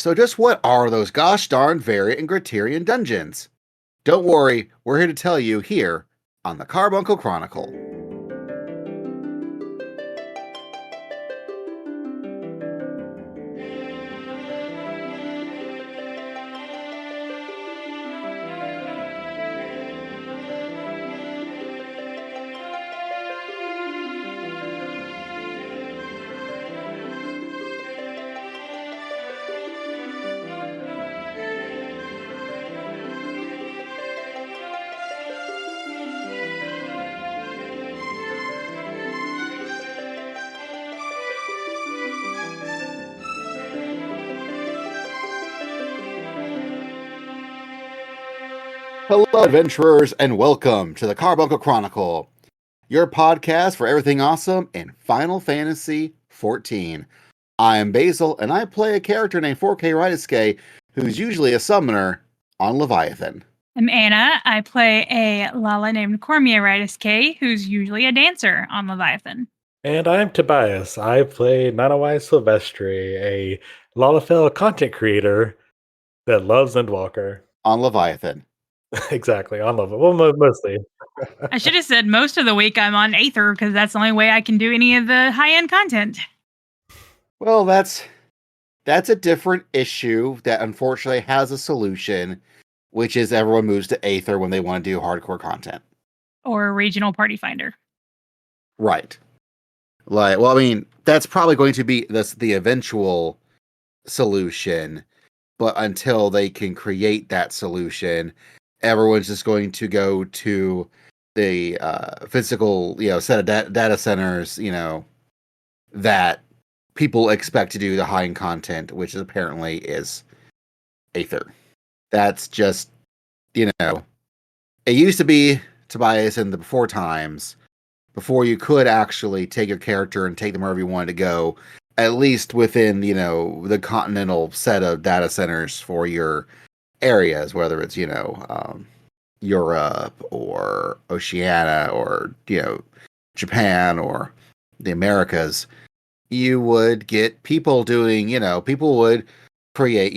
So just what are those gosh darn variant and Criterion Dungeons? Don't worry, we're here to tell you here on the Carbuncle Chronicle. Hello, adventurers, and welcome to the Carbuncle Chronicle, your podcast for everything awesome in Final Fantasy XIV. I am Basil, and I play a character named 4K Rydiske, who's usually a summoner on Leviathan. I'm Anna. I play a Lala named Cormia Rydiske, who's usually a dancer on Leviathan. And I'm Tobias. I play Nanawai Silvestri, a Lalafell content creator that loves Endwalker. On Leviathan. Exactly, on Leviathan. Well, mostly. I should have said most of the week I'm on Aether, because that's the only way I can do any of the high-end content. Well, that's a different issue that unfortunately has a solution, which is everyone moves to Aether when they want to do hardcore content. Or a regional party finder. Right. That's probably going to be the eventual solution, but until they can create that solution, everyone's just going to go to the physical, set of data centers, that people expect to do the high-end content, which apparently is Aether. That's just, it used to be, Tobias, in the before times, before you could actually take your character and take them wherever you wanted to go, at least within, the continental set of data centers for your areas, whether it's, Europe or Oceania or, Japan or the Americas, you would get people doing, people would create,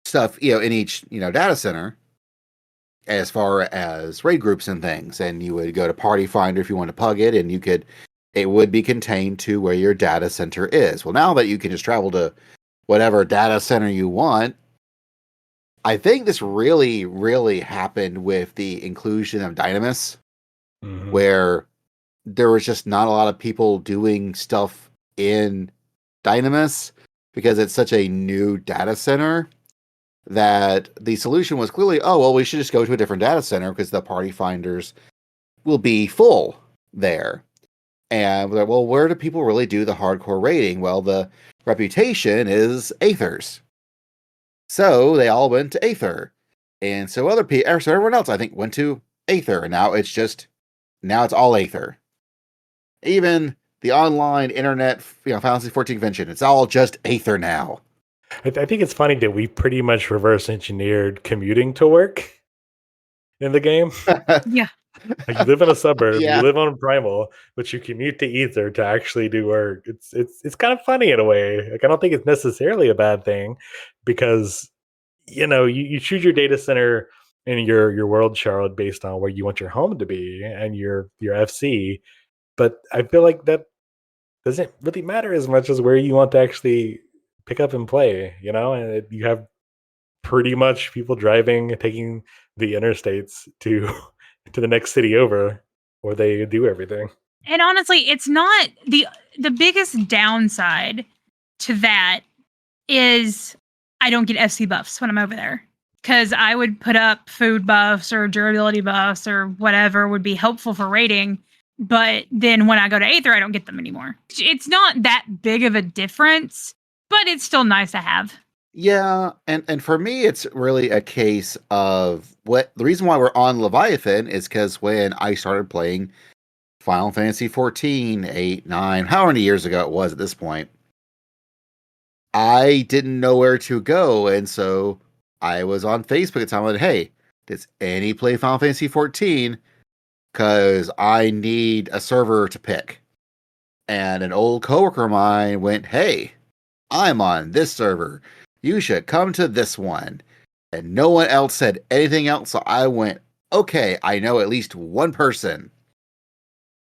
stuff, in each, data center as far as raid groups and things. And you would go to Party Finder if you want to pug it, and it would be contained to where your data center is. Well, now that you can just travel to whatever data center you want, I think this really, really happened with the inclusion of Dynamis, where there was just not a lot of people doing stuff in Dynamis because it's such a new data center that the solution was clearly, we should just go to a different data center because the party finders will be full there. And we're like, well, where do people really do the hardcore raiding? Well, the reputation is Aethers. So they all went to Aether. And so everyone else, I think, went to Aether. And now it's all Aether. Even the online internet, Final Fantasy XIV convention, it's all just Aether now. I think it's funny that we pretty much reverse engineered commuting to work in the game. Yeah. Like, you live in a suburb, Yeah. You live on Primal, but you commute to Aether to actually do work. It's kind of funny in a way. Like, I don't think it's necessarily a bad thing because, you choose your data center and your world shard based on where you want your home to be and your FC. But I feel like that doesn't really matter as much as where you want to actually pick up and play, and you have pretty much people taking the interstates to the next city over where they do everything. And honestly, it's not the biggest downside to that is I don't get FC buffs when I'm over there. Because I would put up food buffs or durability buffs or whatever would be helpful for raiding. But then when I go to Aether, I don't get them anymore. It's not that big of a difference, but it's still nice to have. Yeah, and for me, it's really a case of the reason why we're on Leviathan is because when I started playing Final Fantasy XIV, 8, 9, how many years ago it was at this point, I didn't know where to go, and so I was on Facebook at the time, like, hey, does any play Final Fantasy XIV? Because I need a server to pick. And an old coworker of mine went, hey, I'm on this server. You should come to this one. And no one else said anything else. So I went, okay, I know at least one person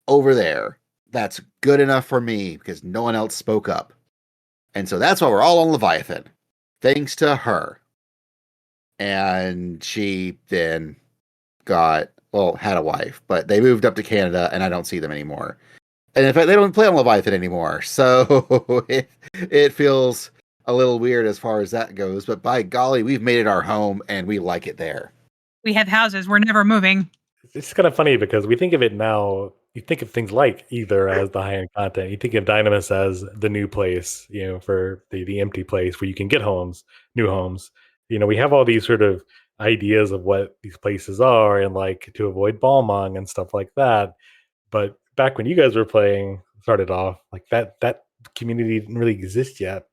over there. That's good enough for me because no one else spoke up. And so that's why we're all on Leviathan. Thanks to her. And she then had a wife, but they moved up to Canada and I don't see them anymore. And in fact, they don't play on Leviathan anymore. So it feels a little weird as far as that goes. But by golly, we've made it our home and we like it there. We have houses. We're never moving. It's kind of funny because we think of it now. You think of things like Ether as the high-end content. You think of Dynamis as the new place, for the empty place where you can get new homes. We have all these sort of ideas of what these places are and like to avoid Balmung and stuff like that. But back when you guys were started off, like that community didn't really exist yet.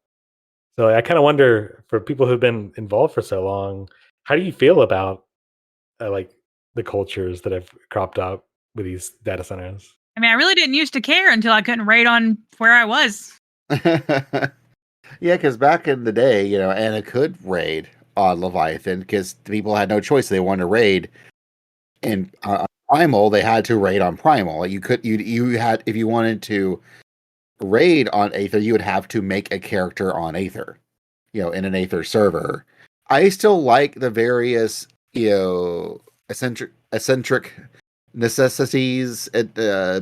So I kind of wonder, for people who've been involved for so long, how do you feel about like the cultures that have cropped up with these data centers? I mean, I really didn't used to care until I couldn't raid on where I was. Yeah, because back in the day, Anna could raid on Leviathan because people had no choice. They wanted to raid. And Primal, they had to raid on Primal. You had, if you wanted to raid on Aether, you would have to make a character on Aether, in an Aether server. I still like the various, eccentric necessities,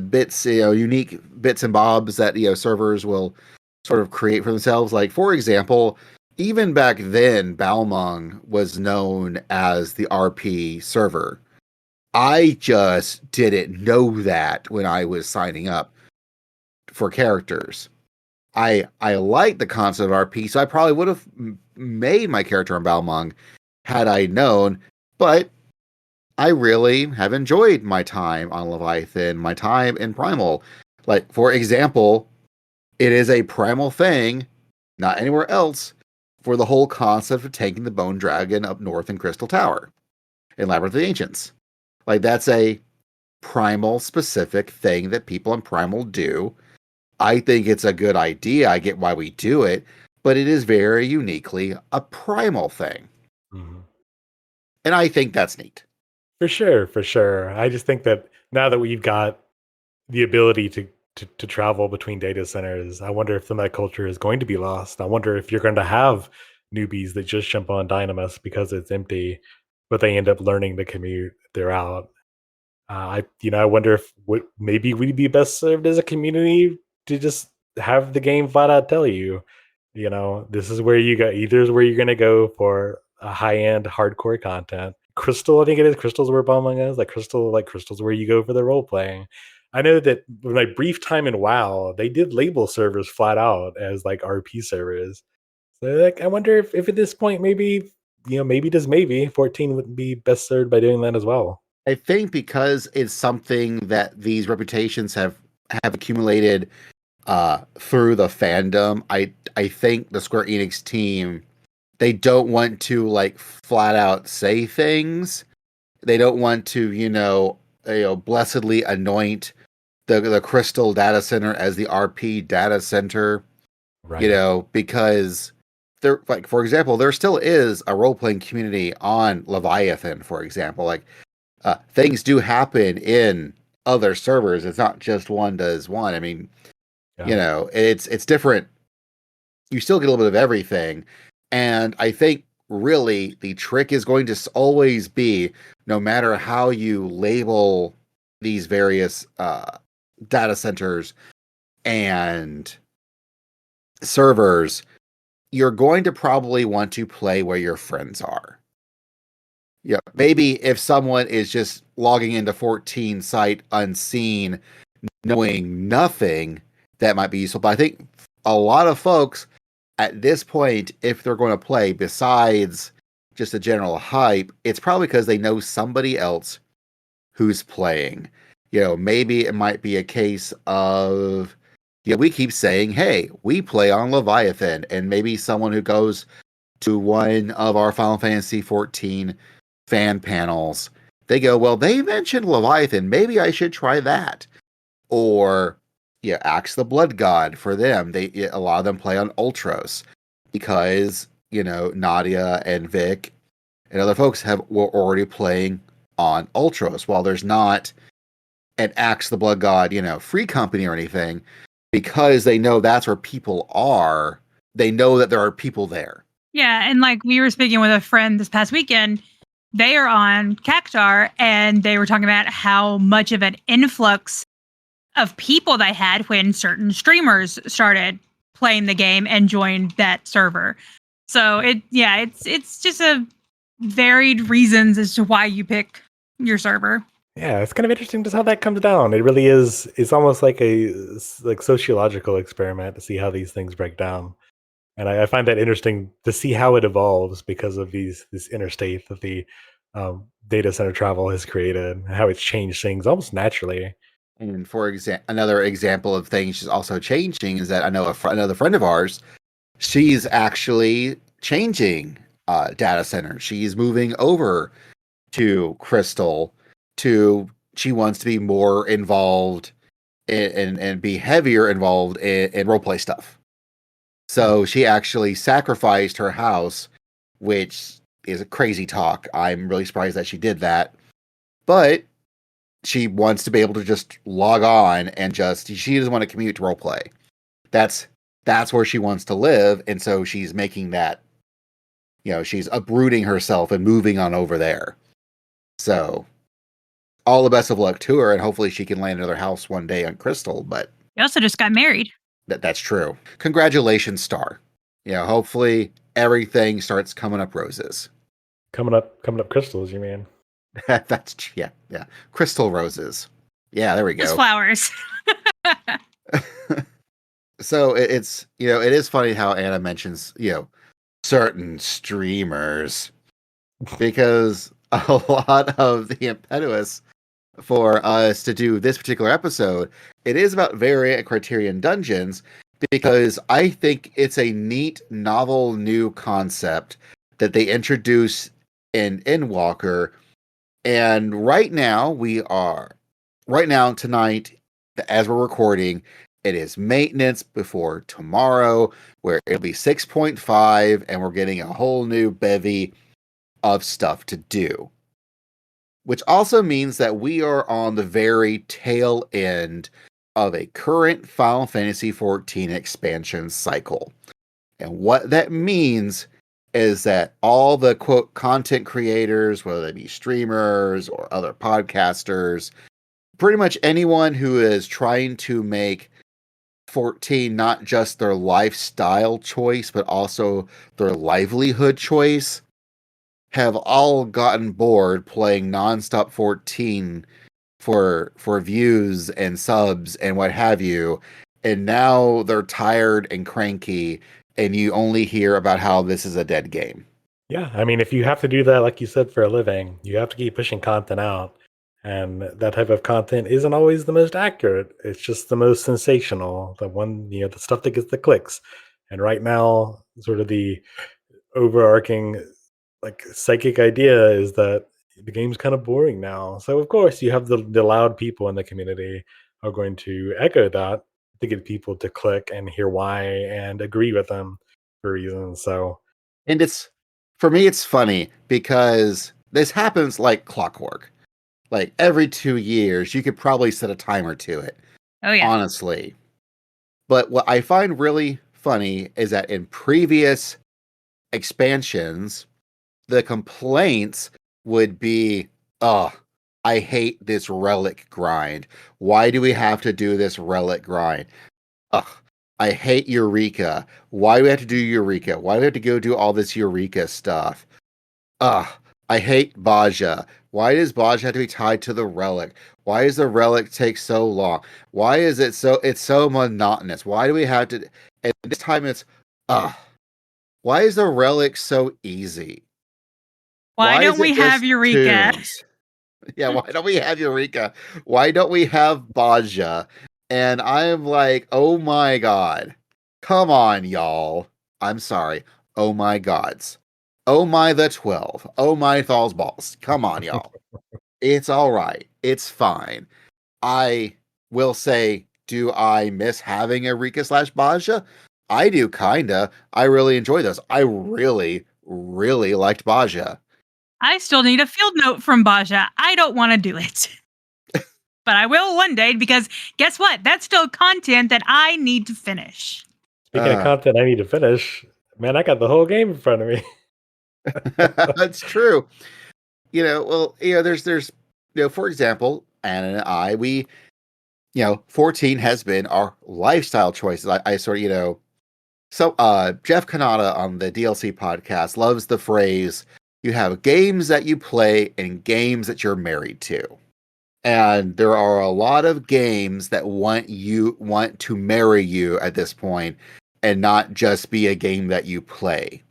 bits, unique bits and bobs that, servers will sort of create for themselves. Like, for example, even back then, Balmung was known as the RP server. I just didn't know that when I was signing up for characters. I like the concept of RP, so I probably would have made my character on Balmung had I known, but I really have enjoyed my time on Leviathan, my time in Primal. Like, for example, it is a Primal thing, not anywhere else, for the whole concept of taking the Bone Dragon up north in Crystal Tower in Labyrinth of the Ancients. Like, that's a Primal specific thing that people in Primal do. I think it's a good idea. I get why we do it, but it is very uniquely a Primal thing. Mm-hmm. And I think that's neat. For sure. I just think that now that we've got the ability to travel between data centers, I wonder if some of that culture is going to be lost. I wonder if you're going to have newbies that just jump on Dynamis because it's empty, but they end up learning the commute. They're out. I wonder if maybe we'd be best served as a community to just have the game flat out tell you, this is where you go. Either is where you're going to go for a high-end hardcore content. Crystal, I think it is. Crystal's where Balmung is. Crystal's where you go for the role playing. I know that in my brief time in WoW, they did label servers flat out as like RP servers. So I wonder if at this point maybe 14 would be best served by doing that as well. I think because it's something that these reputations have accumulated through the fandom, I think the Square Enix team, they don't want to like flat out say things. They don't want to, blessedly anoint the Crystal data center as the RP data center, right? Because there, like, for example, there still is a role-playing community on Leviathan, for example. Like, things do happen in other servers. It's not just one does one. I mean, it's different. You still get a little bit of everything. And I think really the trick is going to always be, no matter how you label these various data centers and servers, you're going to probably want to play where your friends are. Yeah, maybe if someone is just logging into 14 site unseen, knowing nothing, that might be useful. But I think a lot of folks at this point, if they're going to play, besides just a general hype, it's probably because they know somebody else who's playing. Maybe it might be a case of, we keep saying, hey, we play on Leviathan, and maybe someone who goes to one of our Final Fantasy XIV fan panels, they go, well, they mentioned Leviathan, maybe I should try that. Or Axe the Blood God for them. A lot of them play on Ultros because, Nadia and Vic and other folks were already playing on Ultros. While there's not an Axe the Blood God, free company or anything, because they know that's where people are, they know that there are people there. Yeah, and like we were speaking with a friend this past weekend, they are on Cactar, and they were talking about how much of an influx of people they had when certain streamers started playing the game and joined that server. So it's just a varied reasons as to why you pick your server. Yeah, it's kind of interesting just how that comes down. It really is. It's almost like a sociological experiment to see how these things break down. And I find that interesting to see how it evolves because of this interstate that the data center travel has created, and how it's changed things almost naturally. And another example of things she's also changing is that I know another friend of ours, she's actually changing data center. She's moving over to Crystal. She wants to be more involved and be heavier involved in roleplay stuff. So she actually sacrificed her house, which is a crazy talk. I'm really surprised that she did that. But she wants to be able to just log on and she doesn't want to commute to roleplay. That's where she wants to live. And so she's making that, she's uprooting herself and moving on over there. So all the best of luck to her. And hopefully she can land another house one day on Crystal. But They also just got married. that's true. Congratulations, Star. Hopefully everything starts coming up roses. Coming up crystals, you mean? That's yeah. Crystal roses. Yeah, there we go. Just flowers. So it is funny how Anna mentions, certain streamers, because a lot of the impetus for us to do this particular episode, it is about Variant and Criterion Dungeons, because I think it's a neat, novel, new concept that they introduce in Endwalker. And right now, tonight, as we're recording, it is maintenance before tomorrow, where it'll be 6.5, and we're getting a whole new bevy of stuff to do. Which also means that we are on the very tail end of a current Final Fantasy XIV expansion cycle. And what that means is that all the, quote, content creators, whether they be streamers or other podcasters, pretty much anyone who is trying to make 14 not just their lifestyle choice, but also their livelihood choice, have all gotten bored playing nonstop 14 for views and subs and what have you, and now they're tired and cranky, and you only hear about how this is a dead game. Yeah, I mean, if you have to do that, like you said, for a living, you have to keep pushing content out, and that type of content isn't always the most accurate. It's just the most sensational, the one, the stuff that gets the clicks. And right now, sort of the overarching psychic idea is that the game's kind of boring now. So of course you have the loud people in the community are going to echo that to get people to click and hear why and agree with them for reasons. So, and for me, it's funny because this happens like clockwork. Like every 2 years, you could probably set a timer to it. Oh yeah. Honestly. But what I find really funny is that in previous expansions, the complaints would be, oh, I hate this relic grind. Why do we have to do this relic grind? Ugh, I hate Eureka. Why do we have to do Eureka? Why do we have to go do all this Eureka stuff? Ugh, I hate Baja. Why does Baja have to be tied to the relic? Why does the relic take so long? Why is it's so monotonous? Why do we have to? And this time it's, why is the relic so easy? Why don't we have Eureka? Yeah, why don't we have Eureka? Why don't we have Baja? And I'm like, oh my god. Come on, y'all. I'm sorry. Oh my gods. Oh my the 12. Oh my Thal's balls. Come on, y'all. It's all right. It's fine. I will say do I miss having a Rika / Baja? I do, kinda. I really enjoy those. I really, really liked Baja. I still need a field note from Baja. I don't want to do it. But I will one day, because guess what? That's still content that I need to finish. Speaking of content I need to finish, man, I got the whole game in front of me. That's true. There's for example, Anna and I, we 14 has been our lifestyle choices. I sort of, so Jeff Kanata on the DLC podcast loves the phrase, you have games that you play and games that you're married to. And there are a lot of games that want to marry you at this point and not just be a game that you play.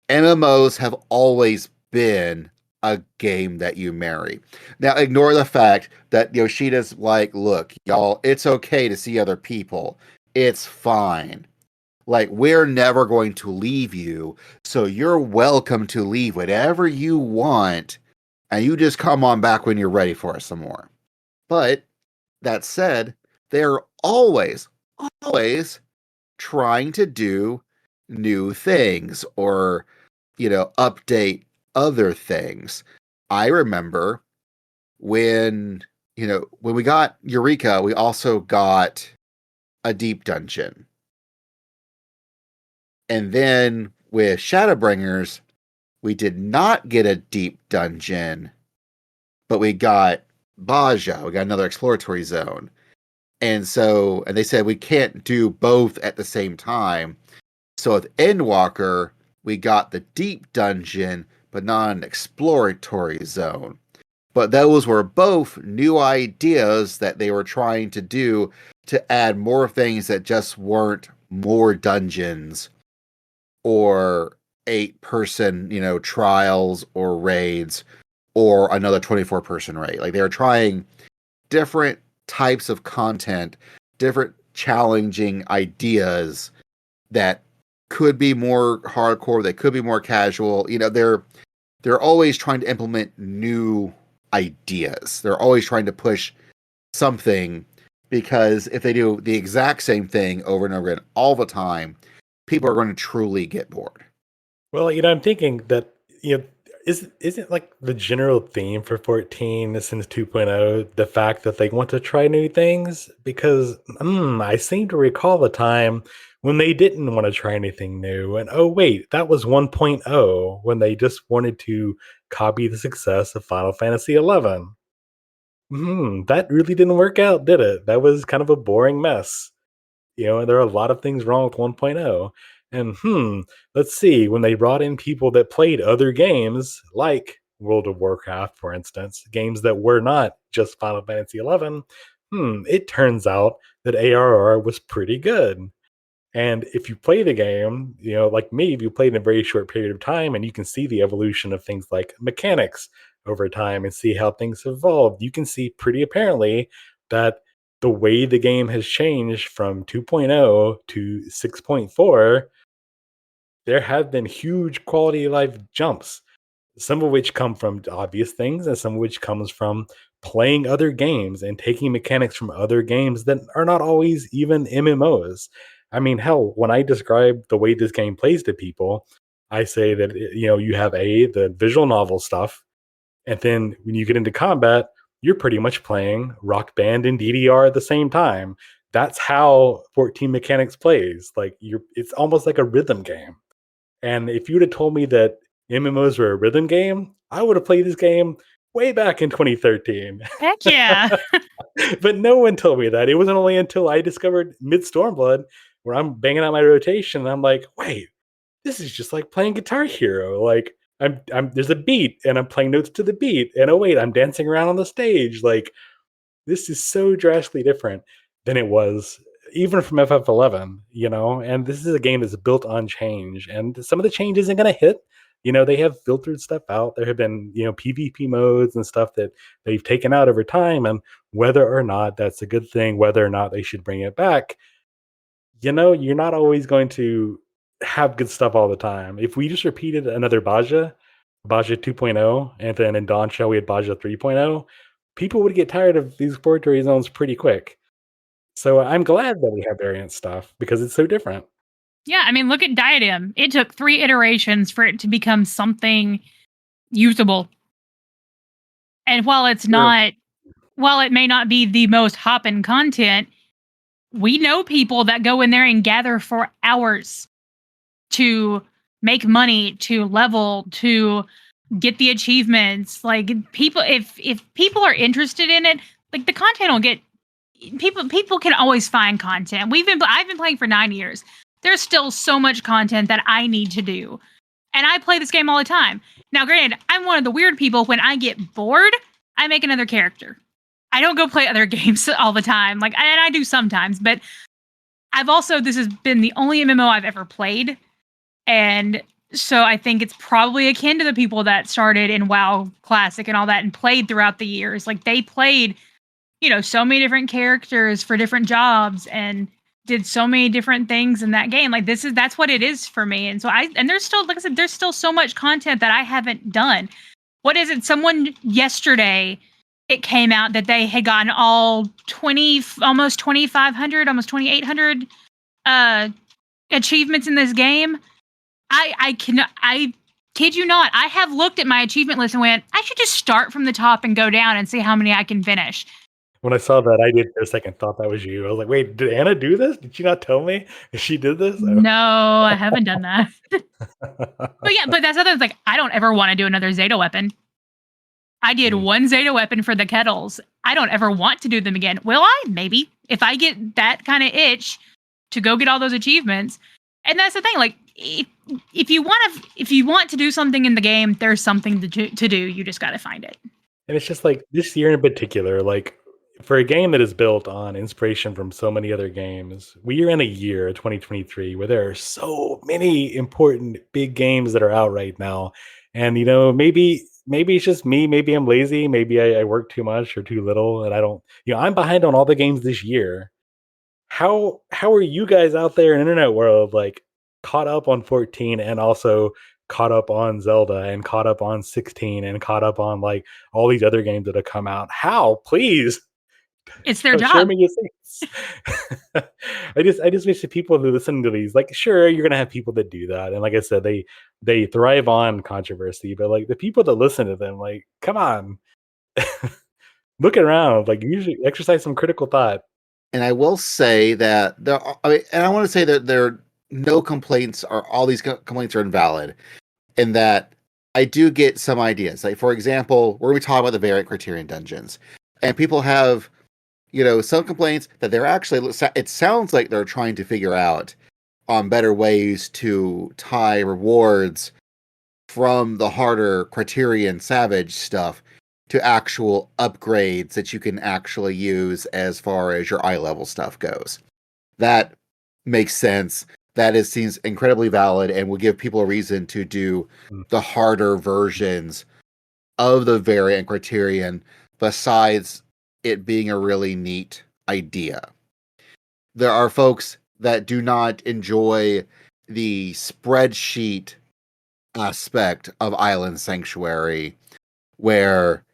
MMOs have always been a game that you marry. Now, ignore the fact that Yoshida's like, look, y'all, it's okay to see other people. It's fine. Like, we're never going to leave you, so you're welcome to leave whatever you want, and you just come on back when you're ready for us some more. But that said, they're always trying to do new things or, update other things. I remember when we got Eureka, we also got a deep dungeon. And then with Shadowbringers, we did not get a deep dungeon, but we got Baja. We got another exploratory zone. And they said we can't do both at the same time. So with Endwalker, we got the deep dungeon, but not an exploratory zone. But those were both new ideas that they were trying to do to add more things that just weren't more dungeons or 8-person, trials or raids or another 24-person raid. Like, they were trying different types of content, different challenging ideas that could be more hardcore, they could be more casual. They're always trying to implement new ideas. They're always trying to push something, because if they do the exact same thing over and over again all the time, people are going to truly get bored. Well, I'm thinking that, isn't like the general theme for 14 since 2.0 the fact that they want to try new things? Because I seem to recall a time when they didn't want to try anything new. And oh, wait, that was 1.0 when they just wanted to copy the success of Final Fantasy XI. That really didn't work out, did it? That was kind of a boring mess. And there are a lot of things wrong with 1.0. And let's see, when they brought in people that played other games, like World of Warcraft, for instance, games that were not just Final Fantasy XI, it turns out that ARR was pretty good. And if you play the game, like me, if you played in a very short period of time and you can see the evolution of things like mechanics over time and see how things evolved, you can see pretty apparently that the way the game has changed from 2.0 to 6.4, there have been huge quality of life jumps, some of which come from obvious things and some of which comes from playing other games and taking mechanics from other games that are not always even MMOs. I mean, hell, when I describe the way this game plays to people, I say that, you have the visual novel stuff, and then when you get into combat, you're pretty much playing Rock Band and DDR at the same time. That's how 14 Mechanics plays. Like, it's almost like a rhythm game. And if you'd have told me that MMOs were a rhythm game, I would have played this game way back in 2013. Heck yeah. But no one told me that. It wasn't only until I discovered Mid-Stormblood, where I'm banging out my rotation, and I'm like, wait, this is just like playing Guitar Hero. Like, I'm there's a beat and I'm playing notes to the beat, and oh wait, I'm dancing around on the stage. Like, this is so drastically different than it was even from FF11, and this is a game that's built on change, and some of the change isn't going to hit. They have filtered stuff out. There have been, PvP modes and stuff that they've taken out over time, and whether or not that's a good thing, whether or not they should bring it back, you're not always going to have good stuff all the time. If we just repeated another Baja 2.0, and then in Dawntrail we had Baja 3.0, people would get tired of these exploratory zones pretty quick. So I'm glad that we have variant stuff because it's so different. Yeah, I mean, look at Diadem. It took 3 iterations for it to become something usable. And while it's not, while it may not be the most hoppin' content, we know people that go in there and gather for hours to make money, to level, to get the achievements. Like people, if people are interested in it, like the content will get people can always find content. I've been playing for 9 years. There's still so much content that I need to do. And I play this game all the time. Now, granted, I'm one of the weird people. When I get bored, I make another character. I don't go play other games all the time. Like, and I do sometimes, but this has been the only MMO I've ever played. And so I think it's probably akin to the people that started in WoW Classic and all that and played throughout the years. Like they played, so many different characters for different jobs and did so many different things in that game. Like that's what it is for me. And so there's still, like I said, there's still so much content that I haven't done. What is it? Someone yesterday, it came out that they had gotten all almost 2,500, almost 2,800 achievements in this game. I kid you not. I have looked at my achievement list and went, I should just start from the top and go down and see how many I can finish. When I saw that, I did for a second thought that was you. I was like, wait, did Anna do this? Did she not tell me she did this? No, I haven't done that. But that's other like I don't ever want to do another Zeta weapon. I did one Zeta weapon for the kettles. I don't ever want to do them again. Will I? Maybe. If I get that kind of itch to go get all those achievements. And that's the thing, like if you want to do something in the game, there's something to do. You just got to find it. And it's just like this year in particular, like for a game that is built on inspiration from so many other games, we are in a year, 2023, where there are so many important big games that are out right now. And maybe it's just me, maybe I'm lazy, maybe I work too much or too little, and I don't, I'm behind on all the games this year. How are you guys out there in the internet world like caught up on 14 and also caught up on Zelda and caught up on 16 and caught up on like all these other games that have come out? How? Please. It's their job. Share me your things. I just wish the people who listen to these, like, sure, you're gonna have people that do that, and like I said, they thrive on controversy, but like the people that listen to them, like, come on, look around, like, usually exercise some critical thought. And I will say that and I want to say that there are no complaints, or all these complaints are invalid, in that I do get some ideas. Like, for example, where we talk about the variant Criterion Dungeons, and people have, some complaints that they're actually, it sounds like they're trying to figure out on better ways to tie rewards from the harder Criterion Savage stuff to actual upgrades that you can actually use as far as your eye level stuff goes. That makes sense. That seems incredibly valid and will give people a reason to do the harder versions of the variant Criterion, besides it being a really neat idea. There are folks that do not enjoy the spreadsheet aspect of Island Sanctuary, where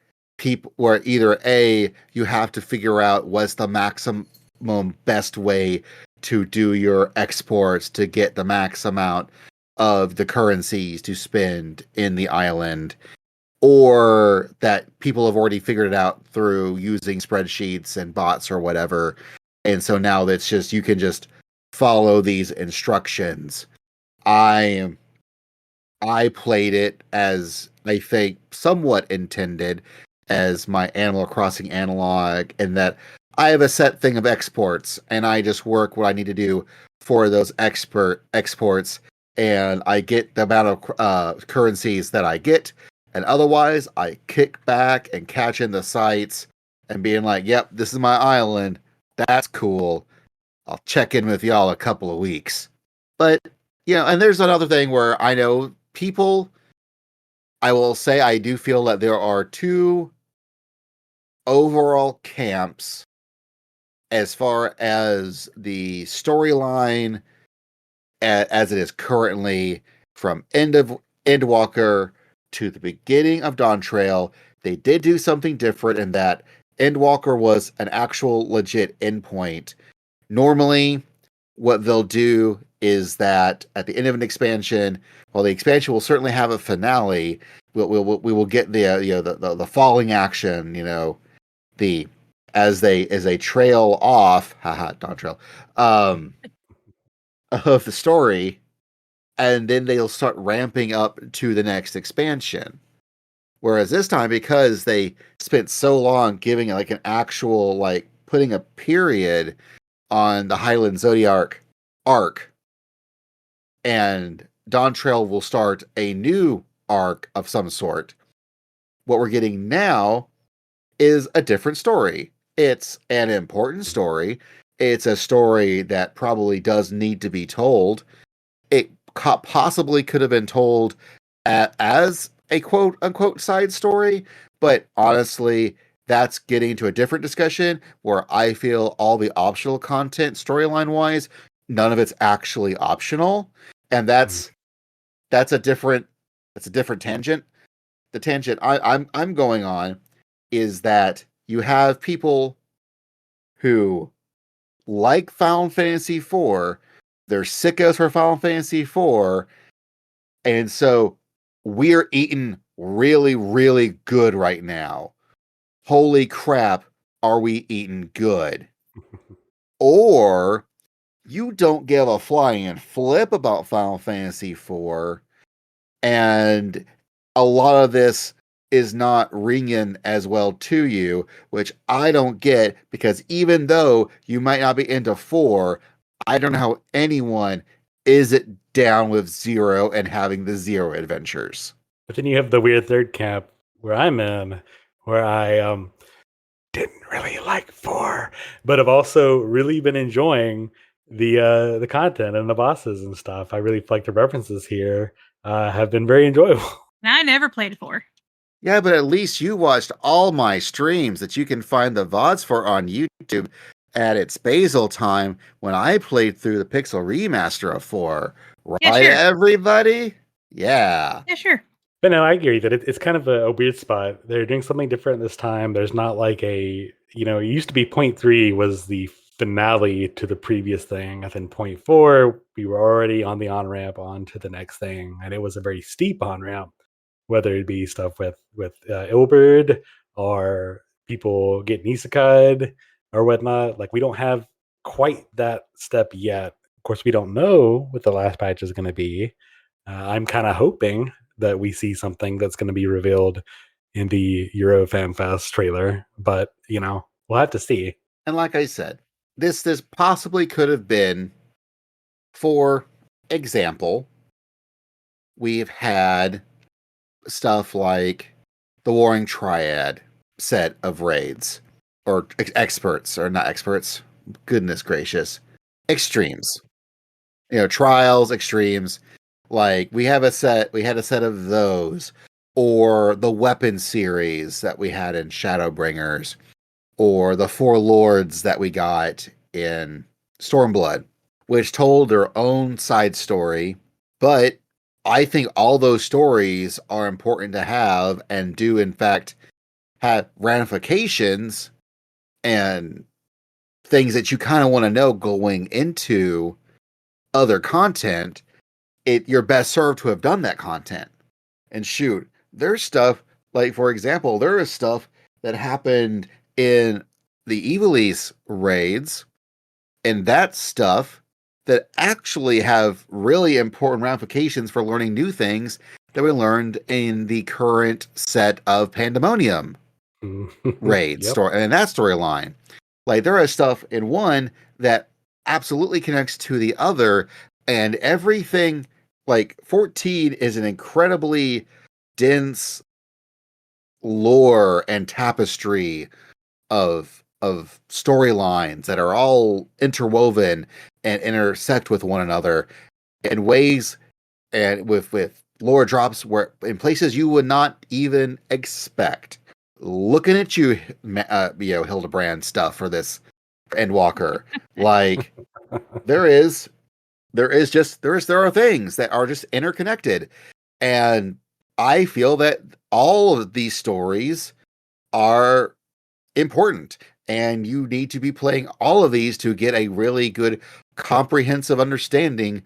either A, you have to figure out what's the maximum best way to do your exports to get the max amount of the currencies to spend in the island, or that people have already figured it out through using spreadsheets and bots or whatever. And so now that's just, you can just follow these instructions. I played it as, I think, somewhat intended as my Animal Crossing analog, in that I have a set thing of exports and I just work what I need to do for those exports, and I get the amount of currencies that I get. And otherwise, I kick back and catch in the sites and being like, yep, this is my island. That's cool. I'll check in with y'all a couple of weeks. But, and there's another thing where I know people, I will say I do feel that there are two overall camps as far as the storyline as it is currently, from Endwalker to the beginning of Dawntrail. They did do something different in that Endwalker was an actual legit endpoint Normally, what they'll do is that at the end of an expansion, while the expansion will certainly have a finale, we will get the falling action, the as they trail off, haha, Dawntrail, of the story, and then they'll start ramping up to the next expansion. Whereas this time, because they spent so long giving it like an actual, like putting a period on the Highland Zodiac arc, and Dawntrail will start a new arc of some sort. What we're getting now is a different story. It's an important story. It's a story that probably does need to be told. It possibly could have been told as a quote unquote side story, but honestly, that's getting to a different discussion where I feel all the optional content storyline wise, none of it's actually optional. And that's a different tangent. The tangent I'm going on is that you have people who like Final Fantasy IV, they're sickos for Final Fantasy IV, and so we're eating really, really good right now. Holy crap, are we eating good? Or you don't give a flying flip about Final Fantasy IV, and a lot of this is not ringing as well to you, which I don't get, because even though you might not be into 4, I don't know how anyone is it down with 0 and having the 0 adventures. But then you have the weird third camp where I'm in, where I didn't really like 4, but I've also really been enjoying the content and the bosses and stuff. I really feel like the references here have been very enjoyable. And I never played it 4. Yeah, but at least you watched all my streams that you can find the VODs for on YouTube at its basal time when I played through the Pixel remaster of 4. Right, Yeah, sure. everybody? Yeah. Yeah, sure. But no, I agree that it's kind of a weird spot. They're doing something different this time. There's not like it used to be point 3 was the finale to the previous thing. And then point 4, we were already on the on-ramp onto the next thing. And it was a very steep on-ramp, whether it be stuff with Ilberd or people getting isekai'd or whatnot. Like, we don't have quite that step yet. Of course, we don't know what the last patch is going to be. I'm kind of hoping that we see something that's going to be revealed in the Euro Fan Fest trailer, but we'll have to see. And like I said, this possibly could have been, for example, we've had stuff like the Warring Triad set of raids, or experts, or not experts, goodness gracious, extremes. Trials, extremes. Like we had a set of those, or the weapon series that we had in Shadowbringers, or the 4 lords that we got in Stormblood, which told their own side story. But I think all those stories are important to have, and do in fact have ramifications and things that you kind of want to know going into other content. You're best served to have done that content. And shoot, there's stuff, like for example, there is stuff that happened in the Evilise raids, and that stuff that actually have really important ramifications for learning new things that we learned in the current set of Pandemonium raid story and that storyline. Like there is stuff in one that absolutely connects to the other, and everything. Like 14 is an incredibly dense lore and tapestry of storylines that are all interwoven and intersect with one another in ways, and with lore drops where in places you would not even expect. Looking at you, Hildebrand stuff for this Endwalker, like there are things that are just interconnected, and I feel that all of these stories are important, And you need to be playing all of these to get a really good comprehensive understanding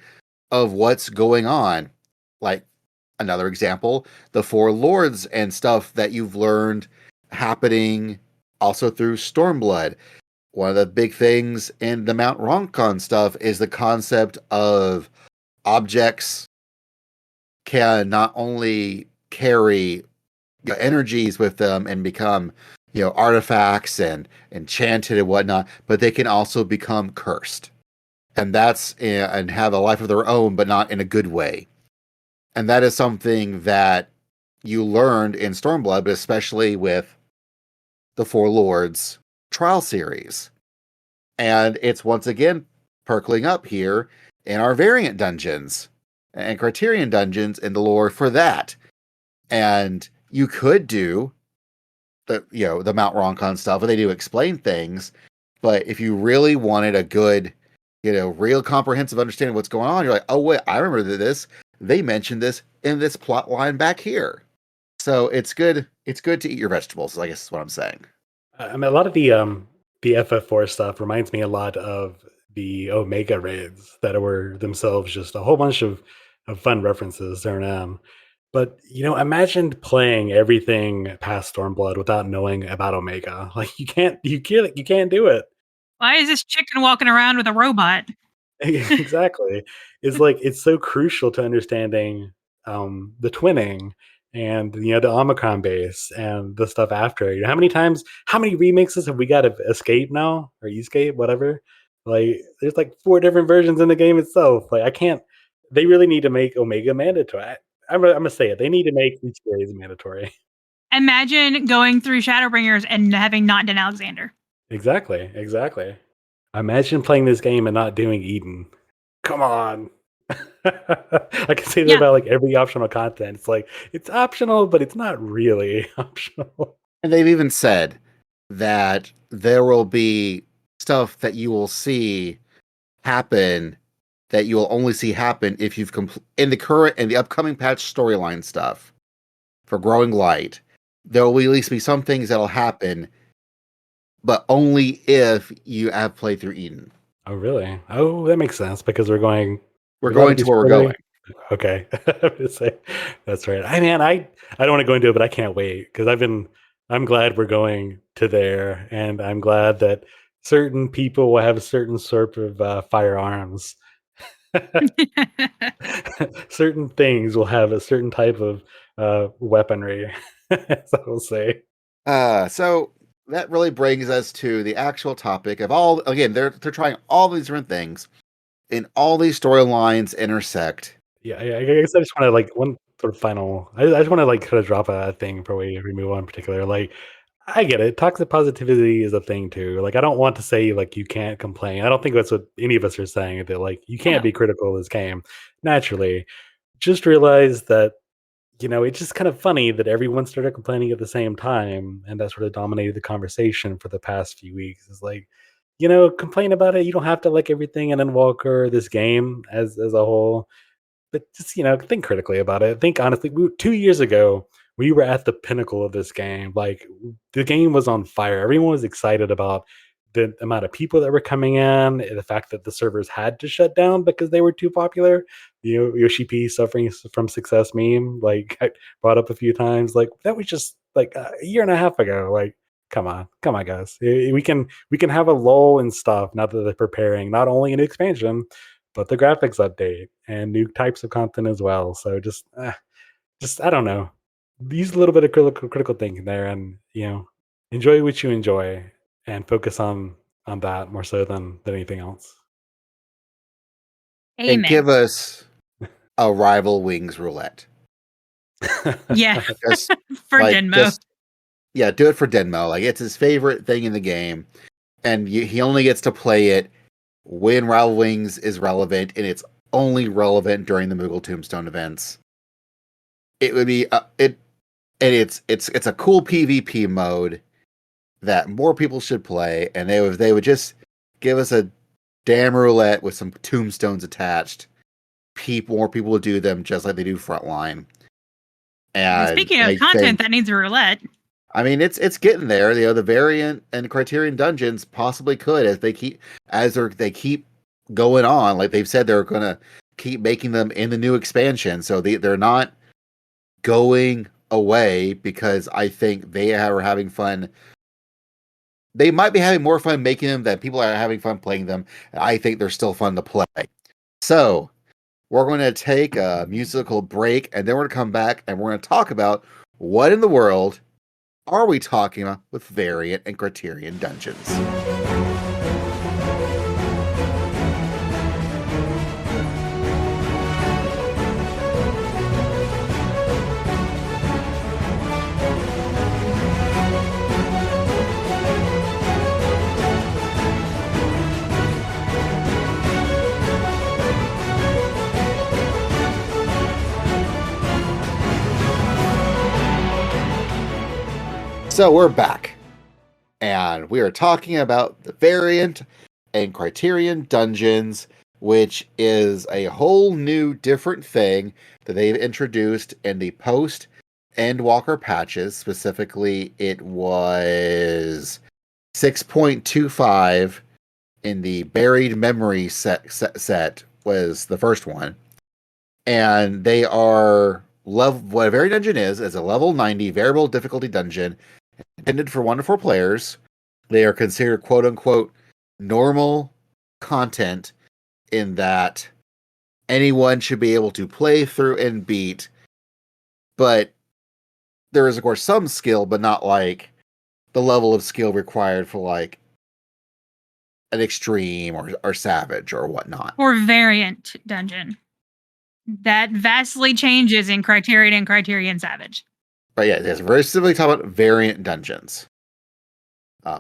of what's going on. Like another example, the Four Lords and stuff that you've learned happening also through Stormblood. One of the big things in the Mount Roncon stuff is the concept of objects can not only carry energies with them and become artifacts and enchanted and whatnot, but they can also become cursed, and and have a life of their own, but not in a good way. And that is something that you learned in Stormblood, but especially with the Four Lords trial series. And it's once again perkling up here in our variant dungeons and Criterion Dungeons in the lore for that. And you could do the Mount Roncon stuff, and they do explain things. But if you really wanted a good, real comprehensive understanding of what's going on, you're like, oh wait, I remember this. They mentioned this in this plot line back here. So it's good. It's good to eat your vegetables, I guess is what I'm saying. I mean, a lot of the FF4 stuff reminds me a lot of the Omega raids that were themselves just a whole bunch of fun references there. But imagine playing everything past Stormblood without knowing about Omega. Like you can't do it. Why is this chicken walking around with a robot? Exactly. It's so crucial to understanding the twinning and the Omicron base and the stuff after. How many remixes have we got of Escape now or Escape, whatever? Like there's like 4 different versions in the game itself. Like I can't. They really need to make Omega mandatory. I'm gonna say it. They need to make each series mandatory. Imagine going through Shadowbringers and having not done Alexander. Exactly. Imagine playing this game and not doing Eden. Come on. I can say that about like every optional content. It's like it's optional, but it's not really optional. And they've even said that there will be stuff that you will see happen that you will only see happen if you've in the current and the upcoming patch storyline stuff for Growing Light. There will at least be some things that'll happen, but only if you have played through Eden. Oh, really? Oh, that makes sense because we're going to where we're going. Okay. That's right. I don't want to go into it, but I can't wait because I'm glad we're going to there, and I'm glad that certain people will have certain sort of firearms. Certain things will have a certain type of weaponry. So we'll say. So that really brings us to the actual topic of all. Again, they're trying all these different things, and all these storylines intersect. Yeah, I guess I just want to like one sort of final. I just want to like kind of drop a thing before we move on in particular. Like, I get it. Toxic positivity is a thing too. Like, I don't want to say like you can't complain. I don't think that's what any of us are saying. That like you can't be critical of this game. Naturally, just realize that it's just kind of funny that everyone started complaining at the same time, and that sort of dominated the conversation for the past few weeks. It's like, complain about it. You don't have to like everything in Endwalker or this game as a whole. But just think critically about it. Think honestly. 2 years ago, we were at the pinnacle of this game. Like the game was on fire. Everyone was excited about the amount of people that were coming in, the fact that the servers had to shut down because they were too popular. Yoshi P suffering from success meme, like I brought up a few times. Like that was just like a year and a half ago. Like, come on, guys. We can have a lull and stuff now that they're preparing not only an expansion, but the graphics update and new types of content as well. So just I don't know. Use a little bit of critical thinking there, and enjoy what you enjoy, and focus on that more so than anything else. Amen. And give us a rival wings roulette. Yeah, just, for Denmo. Do it for Denmo. Like it's his favorite thing in the game, and he only gets to play it when Rival Wings is relevant, and it's only relevant during the Moogle Tombstone events. It would be it's a cool PvP mode that more people should play, and they would just give us a damn roulette with some tombstones attached. More people would do them just like they do Frontline. And speaking of content that needs a roulette, I mean, it's getting there. You know, the variant and Criterion Dungeons possibly could they keep going on. Like they've said, they're gonna keep making them in the new expansion. So they're not going away because I think they are having fun. They might be having more fun making them than people are having fun playing them. I think they're still fun to play. So we're going to take a musical break, and then we're going to come back and we're going to talk about what in the world are we talking about with Variant and Criterion Dungeons. So we're back, and we are talking about the Variant and Criterion Dungeons, which is a whole new different thing that they've introduced in the post Endwalker patches. Specifically, it was 6.25 in the Buried Memory set was the first one. And they are what a Variant Dungeon is a level 90 variable difficulty dungeon intended for 1 to 4 players. They are considered quote unquote normal content in that anyone should be able to play through and beat, but there is of course some skill, but not like the level of skill required for like an extreme or savage or whatnot. Or variant dungeon. That vastly changes in Criterion and Criterion Savage. But yeah, it's very specifically talking about variant dungeons.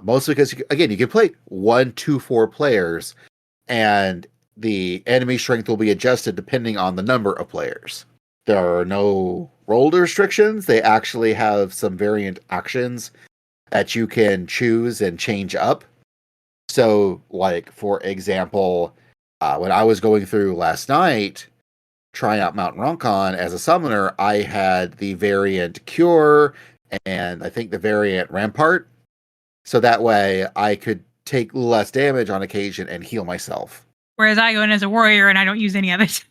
Mostly because, again, you can play 1 to 4 players, and the enemy strength will be adjusted depending on the number of players. There are no roll restrictions. They actually have some variant actions that you can choose and change up. So, like, for example, when I was going through last night, trying out Mount Roncon as a summoner, I had the variant Cure and I think the variant Rampart. So that way I could take less damage on occasion and heal myself. Whereas I go in as a warrior and I don't use any of it.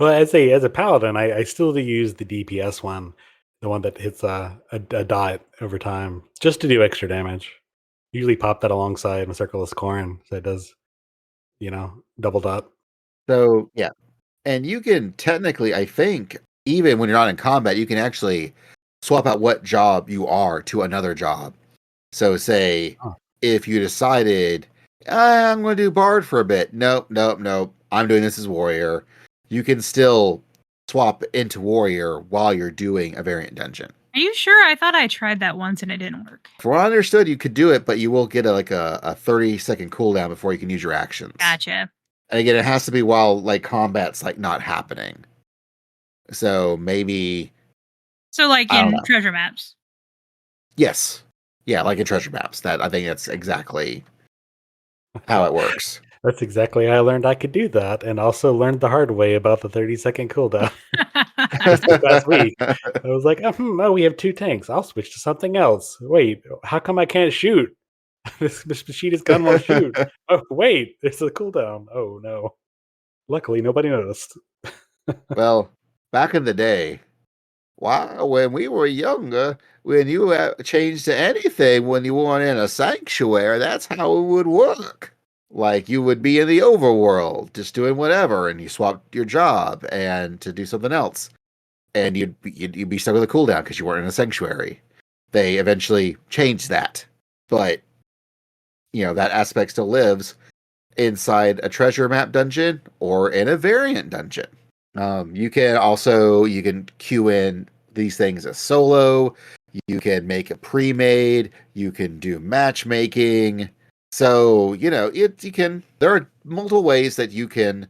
Well, as a paladin, I still do use the DPS one, the one that hits a dot over time, just to do extra damage. Usually pop that alongside my Circleless Corn, so it does, double dot. So, yeah. And you can technically, I think, even when you're not in combat, you can actually swap out what job you are to another job. So say if you decided, I'm going to do Bard for a bit. Nope. I'm doing this as Warrior. You can still swap into Warrior while you're doing a variant dungeon. Are you sure? I thought I tried that once and it didn't work. From what I understood, you could do it, but you will get a 30-second cooldown before you can use your actions. Gotcha. And again, it has to be while like combat's like not happening. So maybe. So like in treasure maps. Yes. Yeah, like in treasure maps. I think that's exactly how it works. That's exactly how I learned I could do that, and also learned the hard way about the 30-second cooldown. Just this past week, I was like, we have 2 tanks. I'll switch to something else. Wait, how come I can't shoot? This Mashida's gun won't shoot. Oh, wait, there's a cooldown. Oh, no. Luckily, nobody noticed. Well, back in the day, when we were younger, when you changed to anything, when you weren't in a sanctuary, that's how it would work. Like, you would be in the overworld, just doing whatever, and you swapped your job and to do something else. And you'd be stuck with a cooldown because you weren't in a sanctuary. They eventually changed that. But that aspect still lives inside a treasure map dungeon or in a variant dungeon. You can queue in these things as solo. You can make a pre-made. You can do matchmaking. So there are multiple ways that you can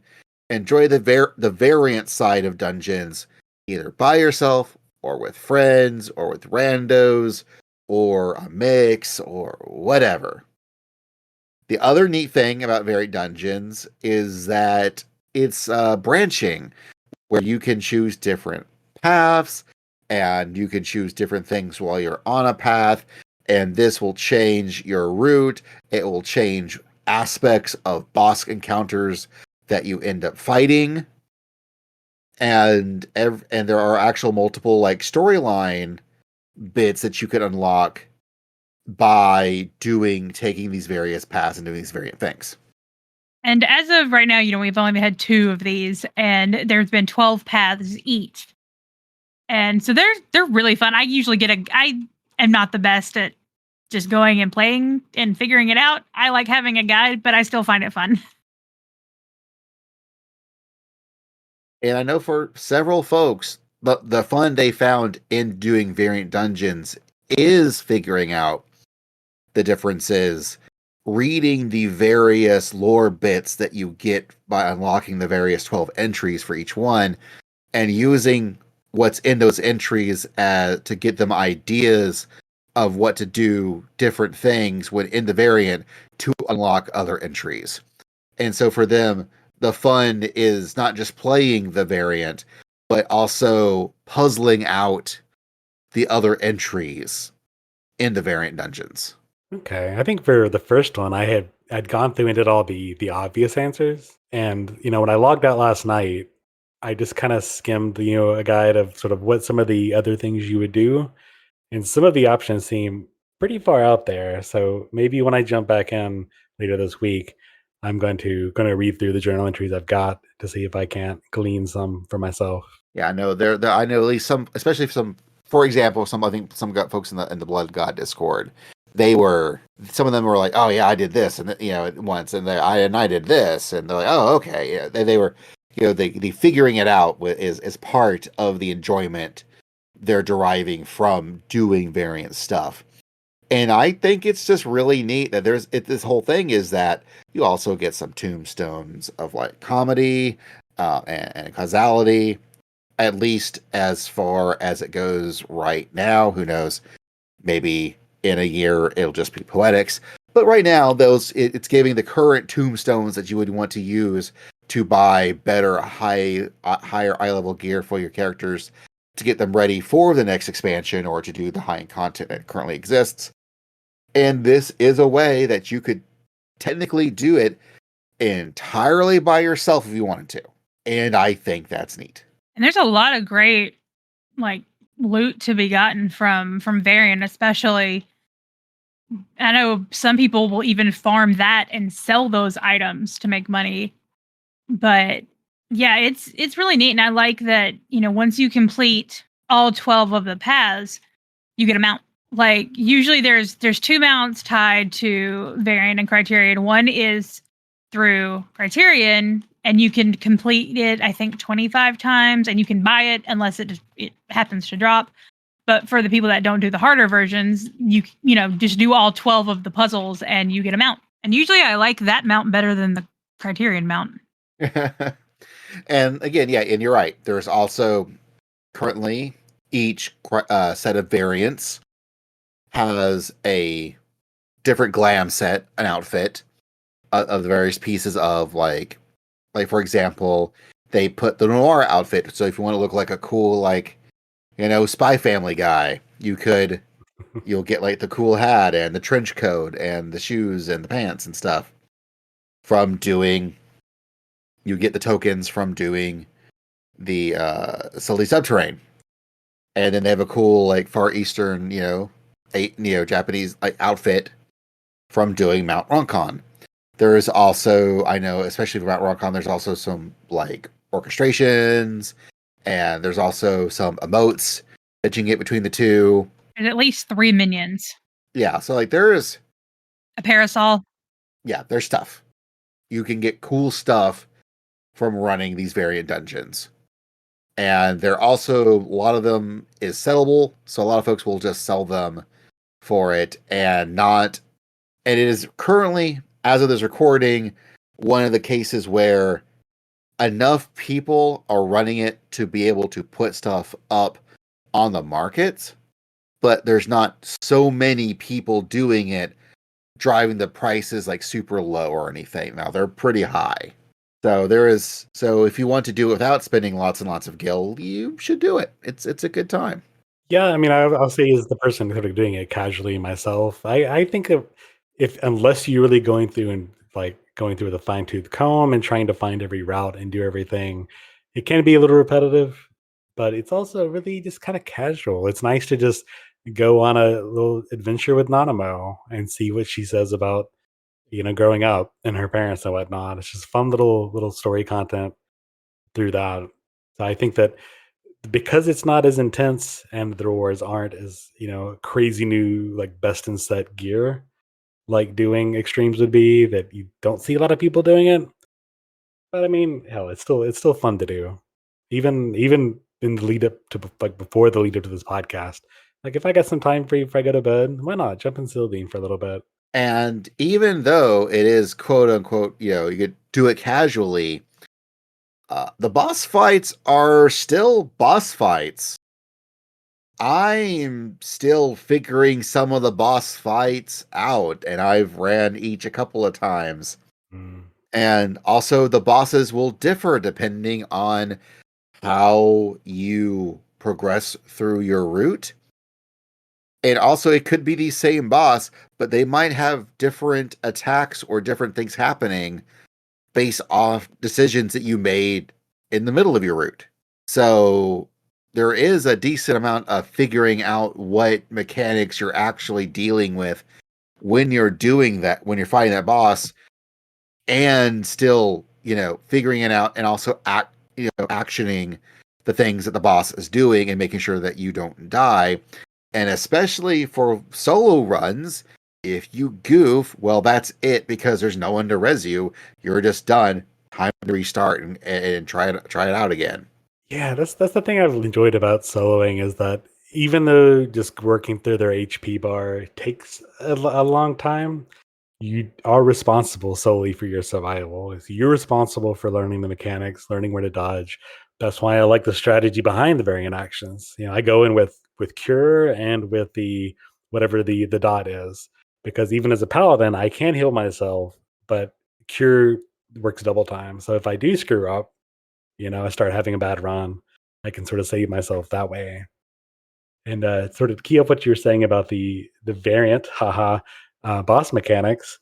enjoy the variant side of dungeons, either by yourself or with friends or with randos or a mix or whatever. The other neat thing about variant dungeons is that it's branching, where you can choose different paths and you can choose different things while you're on a path, and this will change your route. It will change aspects of boss encounters that you end up fighting, and there are actual multiple like storyline bits that you can unlock by taking these various paths and doing these variant things. And as of right now, we've only had 2 of these, and there's been 12 paths each. And so they're really fun. I usually I am not the best at just going and playing and figuring it out. I like having a guide, but I still find it fun. And I know for several folks, the fun they found in doing variant dungeons is figuring out the differences, reading the various lore bits that you get by unlocking the various 12 entries for each one, and using what's in those entries to get them ideas of what to do, different things when in the variant to unlock other entries. And so for them, the fun is not just playing the variant, but also puzzling out the other entries in the variant dungeons. Okay, I think for the first one, I'd gone through and did all the obvious answers, and when I logged out last night, I just kind of skimmed a guide of sort of what some of the other things you would do, and some of the options seem pretty far out there. So maybe when I jump back in later this week, I'm going to read through the journal entries I've got to see if I can't glean some for myself. Yeah, I know I know at least some, especially for example, I think some folks in the Blood God Discord. Some of them were like, oh yeah, I did this, and once, and I did this, and they're like, oh okay, yeah, they were, the figuring it out is part of the enjoyment they're deriving from doing variant stuff. And I think it's just really neat that this whole thing is that you also get some tombstones of like comedy and causality, at least as far as it goes right now. Who knows? Maybe in a year it'll just be poetics. But right now, it's giving the current tombstones that you would want to use to buy better, higher eye level gear for your characters to get them ready for the next expansion or to do the high-end content that currently exists. And this is a way that you could technically do it entirely by yourself if you wanted to. And I think that's neat. And there's a lot of great like loot to be gotten from variant, especially. I know some people will even farm that and sell those items to make money. But yeah, it's really neat. And I like that, once you complete all 12 of the paths, you get a mount. Like usually there's 2 mounts tied to variant and Criterion. One is through Criterion, and you can complete it, I think, 25 times, and you can buy it unless it happens to drop. But for the people that don't do the harder versions, you just do all 12 of the puzzles and you get a mount. And usually I like that mount better than the Criterion mount. And again, yeah, and you're right. There's also currently each set of variants has a different glam set, an outfit of the various pieces of like for example, they put the noir outfit. So if you want to look like a cool Spy Family guy, you'll get like the cool hat and the trench coat and the shoes and the pants and stuff you get the tokens from doing the Sully Subterrane. And then they have a cool like Far Eastern, Japanese outfit from doing Mount Roncon. There's also, I know, especially for Mount Roncon, there's also some like orchestrations, and there's also some emotes that you can get between the two. There's at least 3 minions. Yeah, so like there's a parasol. Yeah, there's stuff. You can get cool stuff from running these variant dungeons. And they're also, a lot of them is sellable, so a lot of folks will just sell them for it and it is currently, as of this recording, one of the cases where enough people are running it to be able to put stuff up on the market, but there's not so many people doing it, driving the prices like super low or anything. Now they're pretty high. So if you want to do it without spending lots and lots of gil, you should do it. It's a good time. Yeah, I mean, I'll say as the person sort of doing it casually myself, I think of if unless you're really going through and like going through with a fine tooth comb and trying to find every route and do everything, it can be a little repetitive, but it's also really just kind of casual. It's nice to just go on a little adventure with Nanamo and see what she says about growing up and her parents and whatnot. It's just fun little story content through that. So I think that because it's not as intense and the rewards aren't as crazy new like best in set gear like doing extremes would be, that you don't see a lot of people doing it. But I mean, hell, it's still fun to do, even in the lead up to like before the lead up to this podcast. Like if I got some time free before I go to bed, why not jump in Sylvain for a little bit? And even though it is quote unquote, you could do it casually, the boss fights are still boss fights. I'm still figuring some of the boss fights out, and I've ran each a couple of times. Mm. And also, the bosses will differ depending on how you progress through your route. And also, it could be the same boss, but they might have different attacks or different things happening based off decisions that you made in the middle of your route. So there is a decent amount of figuring out what mechanics you're actually dealing with when you're doing that, when you're fighting that boss, and still, figuring it out and also actioning the things that the boss is doing and making sure that you don't die. And especially for solo runs, if you goof, well, that's it, because there's no one to res you. You're just done. Time to restart and try it out again. Yeah, that's the thing I've enjoyed about soloing is that even though just working through their HP bar takes a long time, you are responsible solely for your survival. You're responsible for learning the mechanics, learning where to dodge. That's why I like the strategy behind the variant actions. I go in with cure and with the whatever the dot is, because even as a paladin, I can heal myself, but cure works double time. So if I do screw up, I start having a bad run, I can sort of save myself that way. And sort of key up what you were saying about the variant, haha, boss mechanics.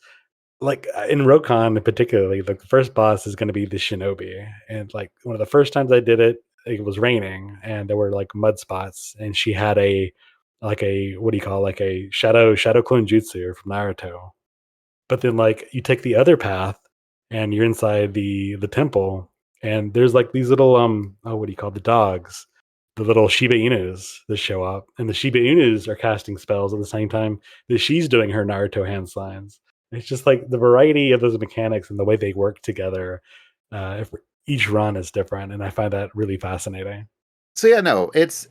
Like in Rokon, particularly, like the first boss is going to be the Shinobi, and like one of the first times I did it, it was raining and there were like mud spots, and she had a like a what do you call, like a shadow clone jutsu from Naruto. But then like you take the other path and you're inside the temple, and there's like these little oh, what do you call the dogs? The little Shiba Inus that show up, and the Shiba Inus are casting spells at the same time that she's doing her Naruto hand signs. It's just like the variety of those mechanics and the way they work together. If each run is different, and I find that really fascinating. So yeah, no, it's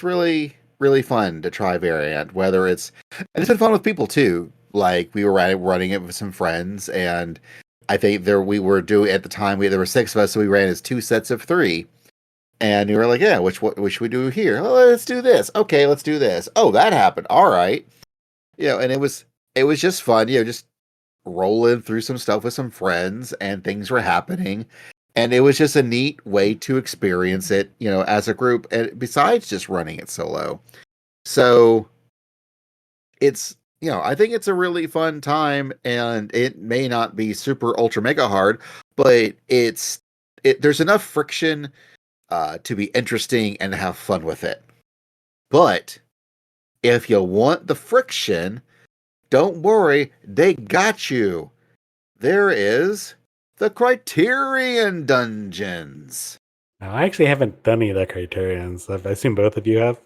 really really fun to try variant. Whether and it's been fun with people too. Like we were running it with some friends, and I think we were doing at the time there were six of us, so we ran as two sets of three. And we were like, yeah, which should we do here? Oh, let's do this. Okay, let's do this. Oh, that happened. All right. And it was just fun, just rolling through some stuff with some friends, and things were happening. And it was just a neat way to experience it, as a group, and besides just running it solo. So it's, I think it's a really fun time, and it may not be super ultra mega hard, but there's enough friction to be interesting and have fun with it. But if you want the friction, don't worry, they got you. There is the Criterion Dungeons. Now, I actually haven't done any of the criterions. I assume both of you have.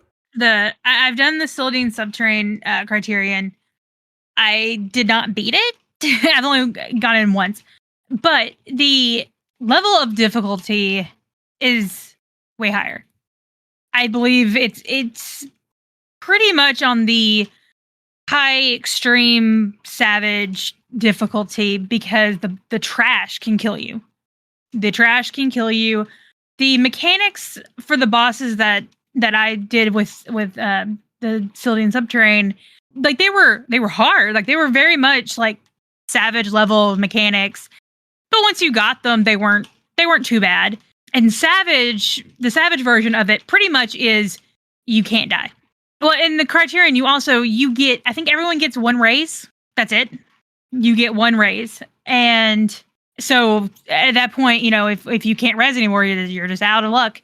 I've done the Sildine Subterrane Criterion. I did not beat it. I've only gone in once, but the level of difficulty is way higher. I believe it's pretty much on the high extreme savage difficulty, because the trash can kill you. The trash can kill you. The mechanics for the bosses that I did with the Syldian Subterrane, like they were hard. Like they were very much like savage level mechanics. But once you got them, they weren't too bad. And the savage version of it pretty much is you can't die. Well, in the Criterion, you get, I think everyone gets one raise. That's it. You get one raise. And so at that point, if you can't res anymore, you're just out of luck.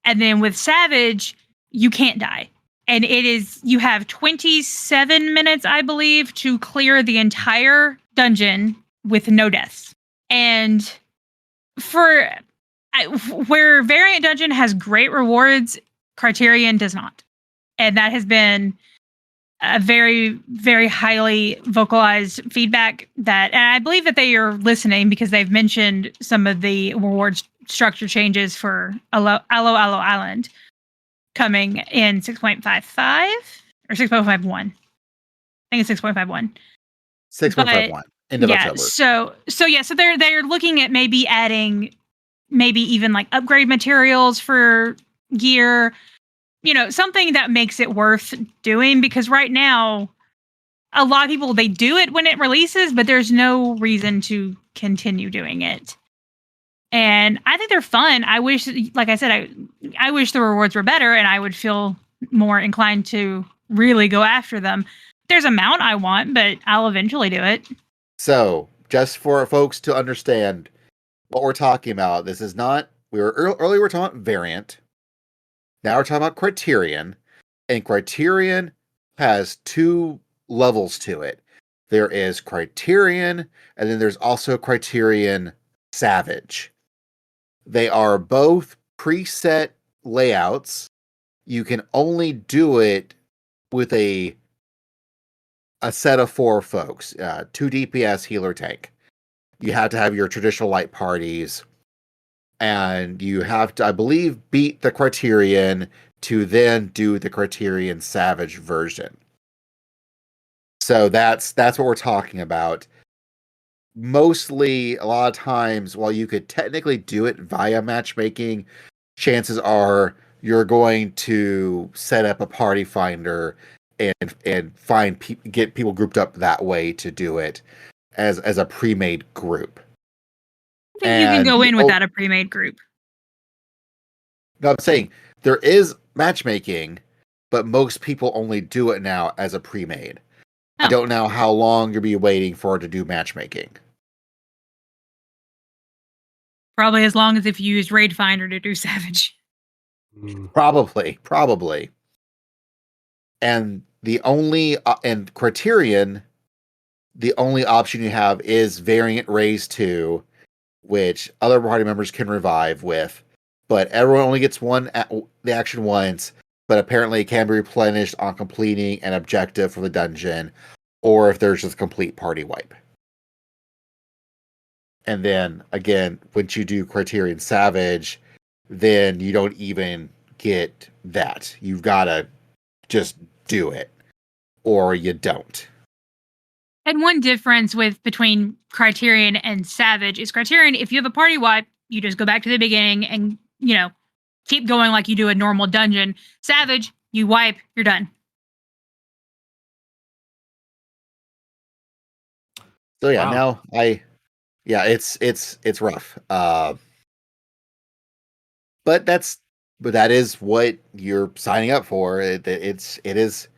And then with Savage, you can't die. And you have 27 minutes, I believe, to clear the entire dungeon with no deaths. And where Variant Dungeon has great rewards, Criterion does not. And that has been a very, very highly vocalized feedback and I believe that they are listening because they've mentioned some of the reward structure changes for Allo Island coming in 6.55 or 6.51. I think it's 6.51. 6.51 end of October. So they're looking at maybe adding even like upgrade materials for gear. Something that makes it worth doing, because right now a lot of people, they do it when it releases, but there's no reason to continue doing it. And I think they're fun. I wish, like I said, I wish the rewards were better and I would feel more inclined to really go after them. There's a mount I want, but I'll eventually do it. So, just for folks to understand what we're talking about, this is not, earlier we were talking about Variant. Now we're talking about Criterion, and Criterion has 2 levels to it. There is Criterion, and then there's also Criterion Savage. They are both preset layouts. You can only do it with a set of 4 folks, 2 DPS healer tank. You have to have your traditional light parties. And you have to, I believe, beat the Criterion to then do the Criterion Savage version. So that's what we're talking about. Mostly, a lot of times, while you could technically do it via matchmaking, chances are you're going to set up a party finder and get people grouped up that way to do it as a pre-made group. I think you can go in without a pre-made group. No, I'm saying there is matchmaking, but most people only do it now as a pre-made. Oh. I don't know how long you'll be waiting for it to do matchmaking. Probably as long as if you use Raid Finder to do Savage. Probably. And and Criterion, the only option you have is Variant Raise 2, which other party members can revive with, but everyone only gets the action once, but apparently it can be replenished on completing an objective for the dungeon, or if there's just a complete party wipe. And then, again, once you do Criterion Savage, then you don't even get that. You've got to just do it, or you don't. And one difference between Criterion and Savage is Criterion, if you have a party wipe, you just go back to the beginning and, keep going like you do a normal dungeon. Savage, you wipe, you're done. So yeah, Wow. it's rough. But that is what you're signing up for. It is.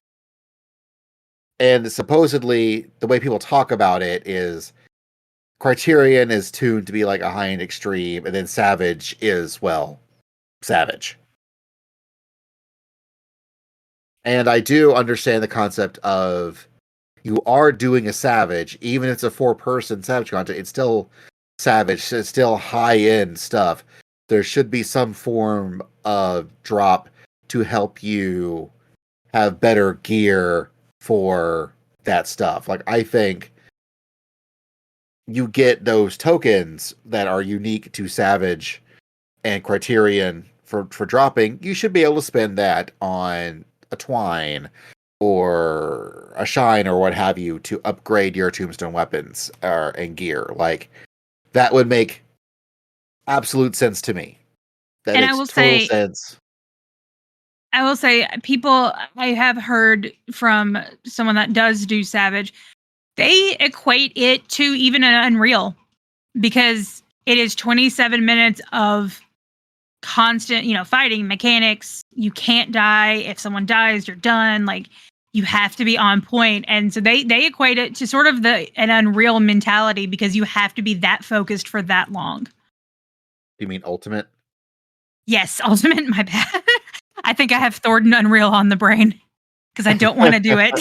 And supposedly, the way people talk about it is Criterion is tuned to be like a high-end extreme, and then Savage is, well, Savage. And I do understand the concept of you are doing a Savage, even if it's a 4-person Savage content, it's still Savage, it's still high-end stuff. There should be some form of drop to help you have better gear for that stuff. Like, I think you get those tokens that are unique to Savage and Criterion for dropping. You should be able to spend that on a Twine or a Shine or what have you to upgrade your Tombstone weapons and gear. Like, that would make absolute sense to me. That and makes total sense. I will say, people, I have heard from someone that does do Savage, they equate it to even an Unreal, because it is 27 minutes of constant, fighting mechanics. You can't die. If someone dies, you're done. Like, you have to be on point. And so they equate it to sort of an Unreal mentality because you have to be that focused for that long. You mean Ultimate? Yes, Ultimate, my bad. I think I have Thord and Unreal on the brain because I don't want to do it.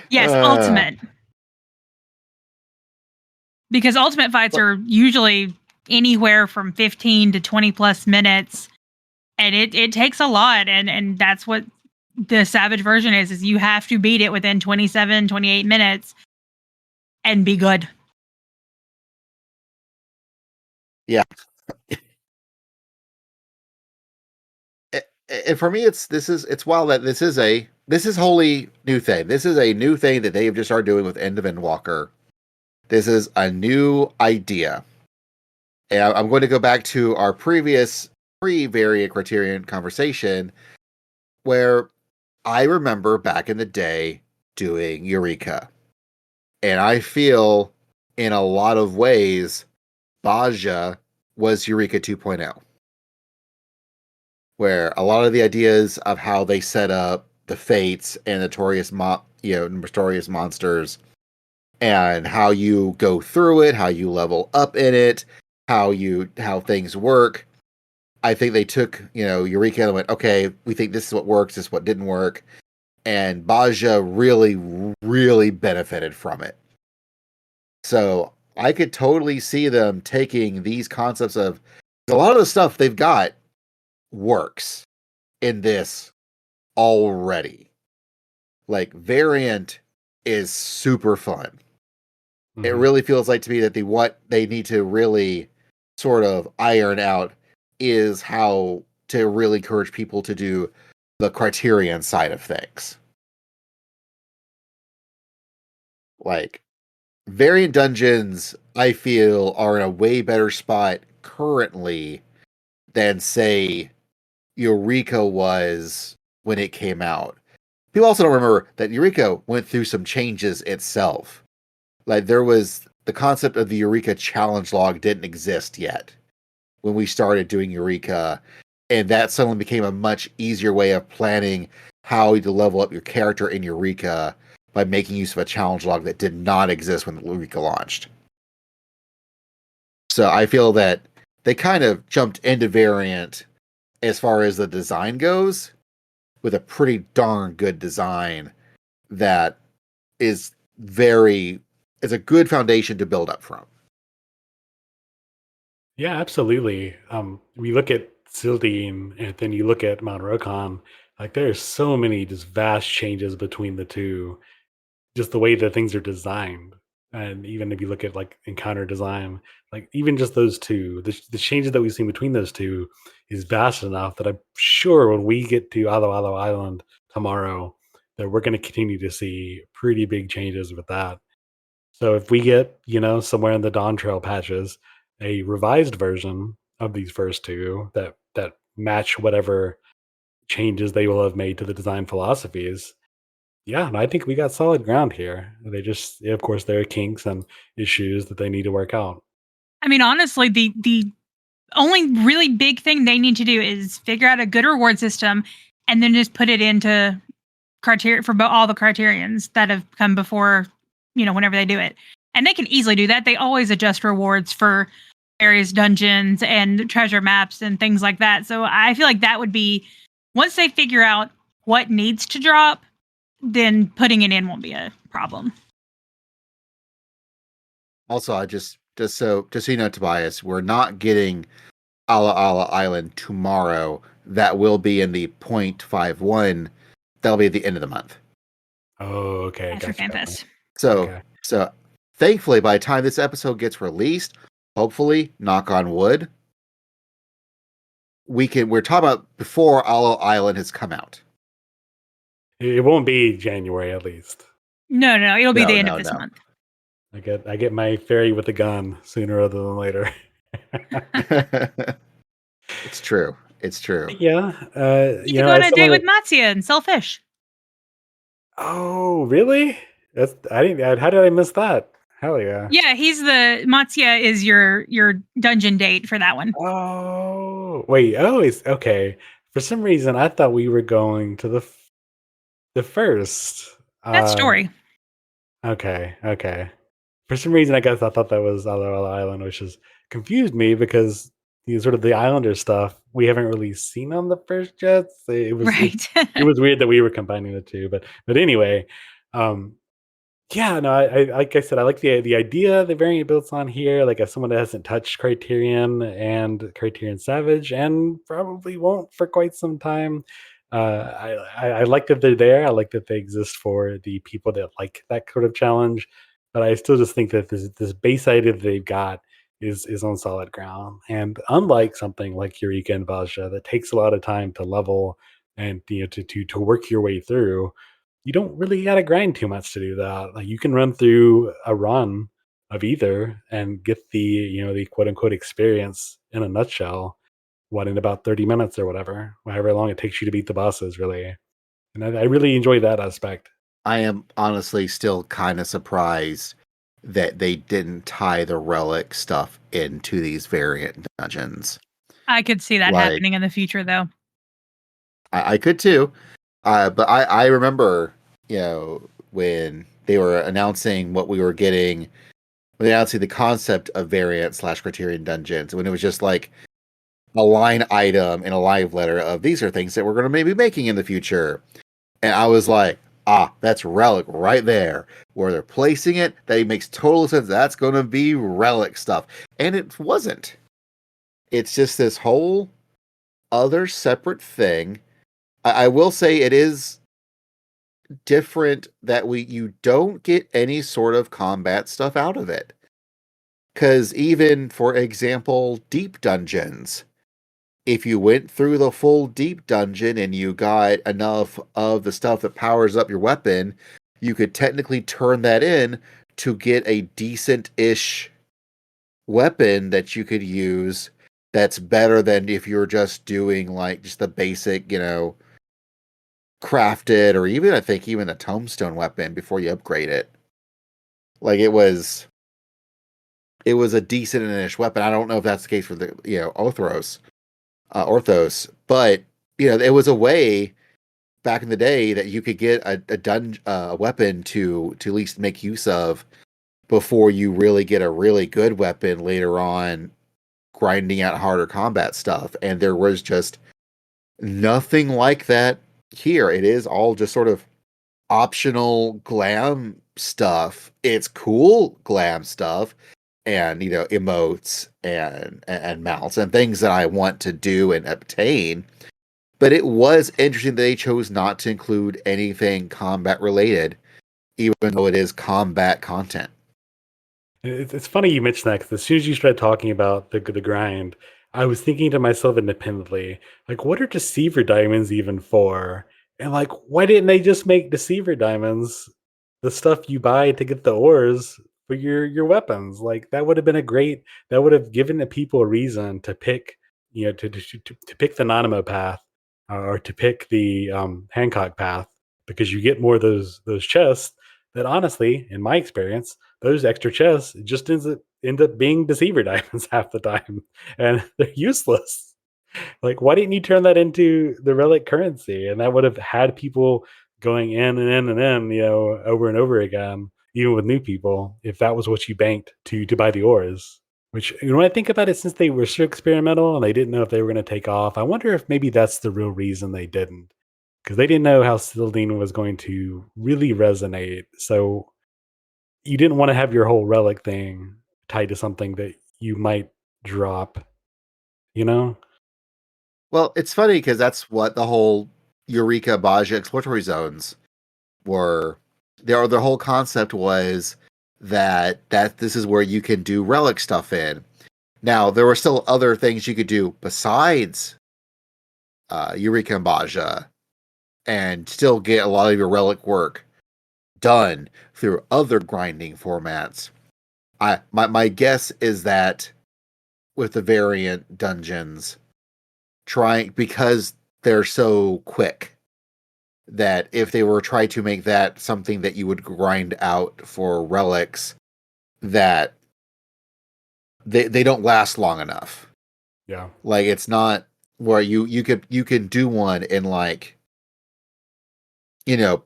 Yes, Ultimate. Because Ultimate fights are usually anywhere from 15 to 20 plus minutes. And it takes a lot. And that's what the Savage version is you have to beat it within 27, 28 minutes and be good. Yeah. And for me, it's wild that this is wholly new thing. This is a new thing that they have just started doing with End of Endwalker. This is a new idea. And I'm going to go back to our previous pre-Variant Criterion conversation where I remember back in the day doing Eureka. And I feel in a lot of ways, Baja was Eureka 2.0. Where a lot of the ideas of how they set up the fates and notorious monsters and how you go through it, how you level up in it, how things work. I think they took, Eureka and went, okay, we think this is what works, this is what didn't work. And Baja really, really benefited from it. So I could totally see them taking these concepts of a lot of the stuff they've got works in this already. Like, Variant is super fun. Mm-hmm. It really feels like to me that what they need to really sort of iron out is how to really encourage people to do the Criterion side of things. Like, Variant Dungeons, I feel, are in a way better spot currently than, say, Eureka was when it came out. People also don't remember that Eureka went through some changes itself. Like, there was the concept of the Eureka challenge log didn't exist yet when we started doing Eureka, and that suddenly became a much easier way of planning how to level up your character in Eureka by making use of a challenge log that did not exist when Eureka launched. So I feel that they kind of jumped into Variant as far as the design goes with a pretty darn good design that is a good foundation to build up from. Yeah, absolutely. We look at Sildine and then you look at Mount Rokon, like there's so many just vast changes between the two, just the way that things are designed. And even if you look at like encounter design, like even just those two, the changes that we've seen between those two is vast enough that I'm sure when we get to Alo Alo Island tomorrow, that we're going to continue to see pretty big changes with that. So if we get, somewhere in the Dawntrail patches, a revised version of these first two that match whatever changes they will have made to the design philosophies, yeah, and I think we got solid ground here. They just, of course, there are kinks and issues that they need to work out. I mean, honestly, the only really big thing they need to do is figure out a good reward system and then just put it into criteria for all the Criterions that have come before, whenever they do it. And they can easily do that. They always adjust rewards for various dungeons and treasure maps and things like that. So I feel like that would be, once they figure out what needs to drop, then putting it in won't be a problem. Also, I just so you know, Tobias, we're not getting Ala Ala Island tomorrow. That will be in the 0.51. That'll be at the end of the month. Oh, okay. After FanFest. So thankfully, by the time this episode gets released, hopefully, knock on wood, we're talking about before Ala Island has come out. It won't be January, at least. No, it'll be the end of this month. I get my fairy with a gun sooner rather than later. It's true. Yeah. You can go on a date with Matsuya and sell fish. Oh, really? How did I miss that? Hell yeah. Yeah, Matsuya is your dungeon date for that one. Oh, Oh, wait. Oh, it's okay. For some reason, I thought we were going to the first. That story. Okay, okay. For some reason, I guess I thought that was Other Island, which has confused me because sort of the Islander stuff we haven't really seen on the first yet. So Right. it was weird that we were combining the two, but anyway, um, yeah, no, I like I said, I like the idea the variant builds on here. Like as someone that hasn't touched Criterion and Criterion Savage, and probably won't for quite some time. I like that they're there. I like that they exist for the people that like that sort of challenge. But I still just think that this base idea that they've got is on solid ground. And unlike something like Eureka and Valja that takes a lot of time to level and to work your way through, you don't really gotta grind too much to do that. Like you can run through a run of either and get the quote unquote experience in a nutshell, what in about 30 minutes or whatever, however long it takes you to beat the bosses, really. And I really enjoy that aspect. I am honestly still kind of surprised that they didn't tie the relic stuff into these variant dungeons. I could see that Like, happening in the future, though. I could too. But I remember, when they were announcing what we were getting, when they announced the concept of variant / Criterion Dungeons, when it was just like a line item in a live letter of these are things that we're going to maybe making in the future. And I was like, that's Relic right there. Where they're placing it, that makes total sense. That's going to be Relic stuff. And it wasn't. It's just this whole other separate thing. I will say it is different that you don't get any sort of combat stuff out of it. Because even, for example, deep dungeons, if you went through the full deep dungeon and you got enough of the stuff that powers up your weapon, you could technically turn that in to get a decent-ish weapon that you could use that's better than if you're just doing like just the basic, crafted, or even I think even a tombstone weapon before you upgrade it. Like it was a decent-ish weapon. I don't know if that's the case for the Orthos, but it was a way back in the day that you could get a weapon to at least make use of before you really get a really good weapon later on, grinding out harder combat stuff. And there was just nothing like that here. It is all just sort of optional glam stuff. It's cool glam stuff, and emotes and mounts and things that I want to do and obtain. But it was interesting that they chose not to include anything combat related, even though it is combat content. It's funny you mentioned that because as soon as you started talking about the grind, I was thinking to myself independently, like, what are deceiver diamonds even for? And like, why didn't they just make deceiver diamonds the stuff you buy to get the ores for your weapons? Like that would have been that would have given the people a reason to pick, to pick the Nanimo path or to pick the Hancock path, because you get more of those chests that honestly, in my experience, those extra chests just end up being deceiver diamonds half the time, and they're useless. Like, why didn't you turn that into the relic currency? And that would have had people going in and in and in, over and over again, even with new people, if that was what you banked to buy the ores. Which, when I think about it, since they were so experimental and they didn't know if they were going to take off, I wonder if maybe that's the real reason they didn't, because they didn't know how Sildine was going to really resonate. So you didn't want to have your whole relic thing tied to something that you might drop, you know? Well, it's funny because that's what the whole Eureka Baja exploratory zones were. Their whole concept was that this is where you can do relic stuff in. Now, there were still other things you could do besides Eureka and Baja, and still get a lot of your relic work done through other grinding formats. My guess is that with the variant dungeons, because they're so quick, that if they were trying to make that something that you would grind out for relics, that they don't last long enough. Yeah. Like it's not where you can do one in like,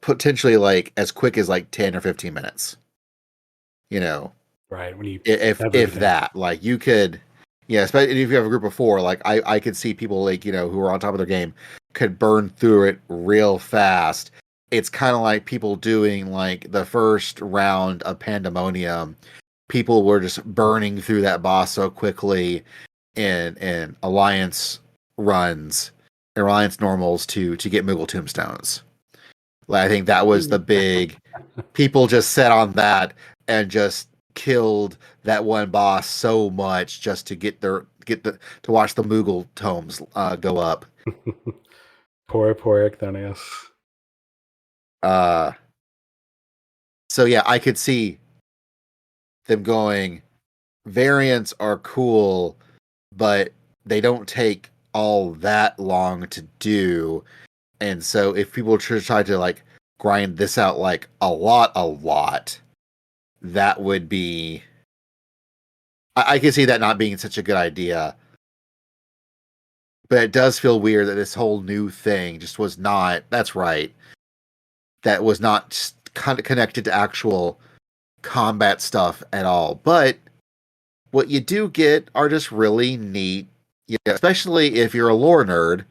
potentially like as quick as like 10 or 15 minutes. Right. When you If have if everything. that, like you could, yeah, especially if you have a group of four, like I could see people like, who are on top of their game could burn through it real fast. It's kind of like people doing like the first round of Pandemonium. People were just burning through that boss so quickly in Alliance runs, Alliance normals to get Moogle tombstones. Like, I think that was the big. People just set on that and just killed that one boss so much just to to watch the Moogle tomes go up. Poor Ecthonius. Uh, so yeah, I could see them going. Variants are cool, but they don't take all that long to do. And so if people try to like grind this out like a lot, that would be. I can see that not being such a good idea. But it does feel weird that this whole new thing just was not. That's right. That was not connected to actual combat stuff at all. But what you do get are just really neat, especially if you're a lore nerd.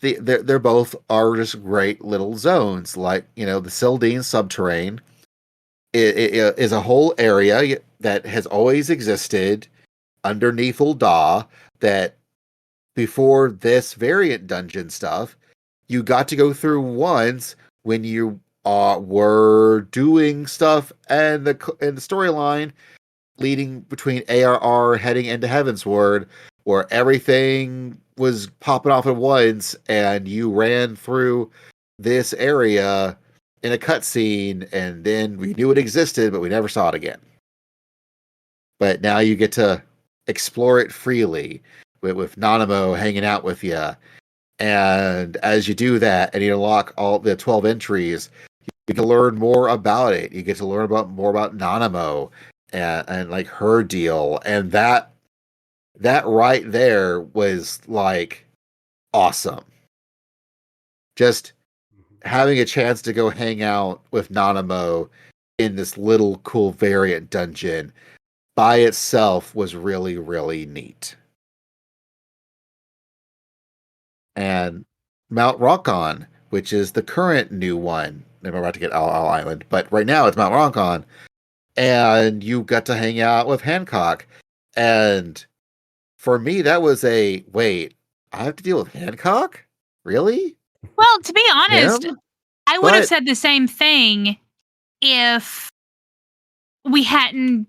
They're both are just great little zones, like the Sildine subterrane. It is a whole area that has always existed underneath Ul'dah. That before this variant dungeon stuff, you got to go through once when you were doing stuff and the storyline leading between ARR heading into Heavensward, where everything was popping off at once, and you ran through this area in a cutscene, and then we knew it existed, but we never saw it again. But now you get to explore it freely with Nanamo hanging out with you. And as you do that and you unlock all the 12 entries, you can learn more about it. You get to learn more about Nanamo and like her deal. And that right there was like awesome. Just having a chance to go hang out with Nanamo in this little cool variant dungeon by itself was really, really neat. And Mount Rockon, which is the current new one. I'm about to get Owl Island, but right now it's Mount Rockon. And you got to hang out with Hancock. And for me, that was wait, I have to deal with Hancock? Really? Well, to be honest, Him? I would have But- said the same thing if we hadn't.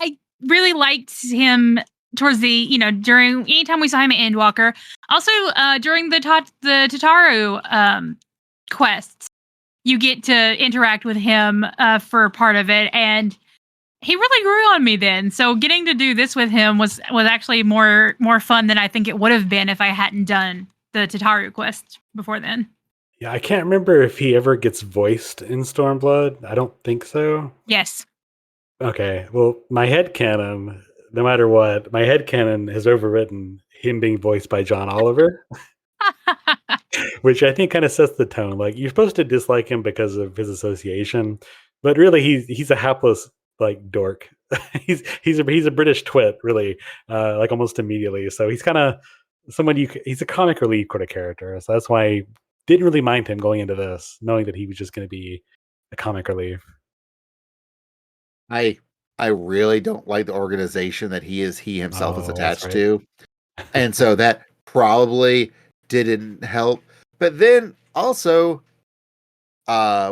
I really liked him towards the, during anytime we saw him at Endwalker. Also, during the Tataru quests, you get to interact with him for part of it, and he really grew on me then. So getting to do this with him was actually more fun than I think it would have been if I hadn't done the Tataru quest before then. Yeah, I can't remember if he ever gets voiced in Stormblood. I don't think so. Yes. Okay, well, my headcanon, no matter what, my headcanon has overwritten him being voiced by John Oliver, which I think kind of sets the tone. Like, you're supposed to dislike him because of his association, but really he's a hapless like dork. he's a British twit, really, like almost immediately. So he's kind of someone he's a comic relief kind of character. So that's why I didn't really mind him going into this, knowing that he was just going to be a comic relief. I really don't like the organization that he himself is Oh, that's attached right. to. And so that probably didn't help. But then also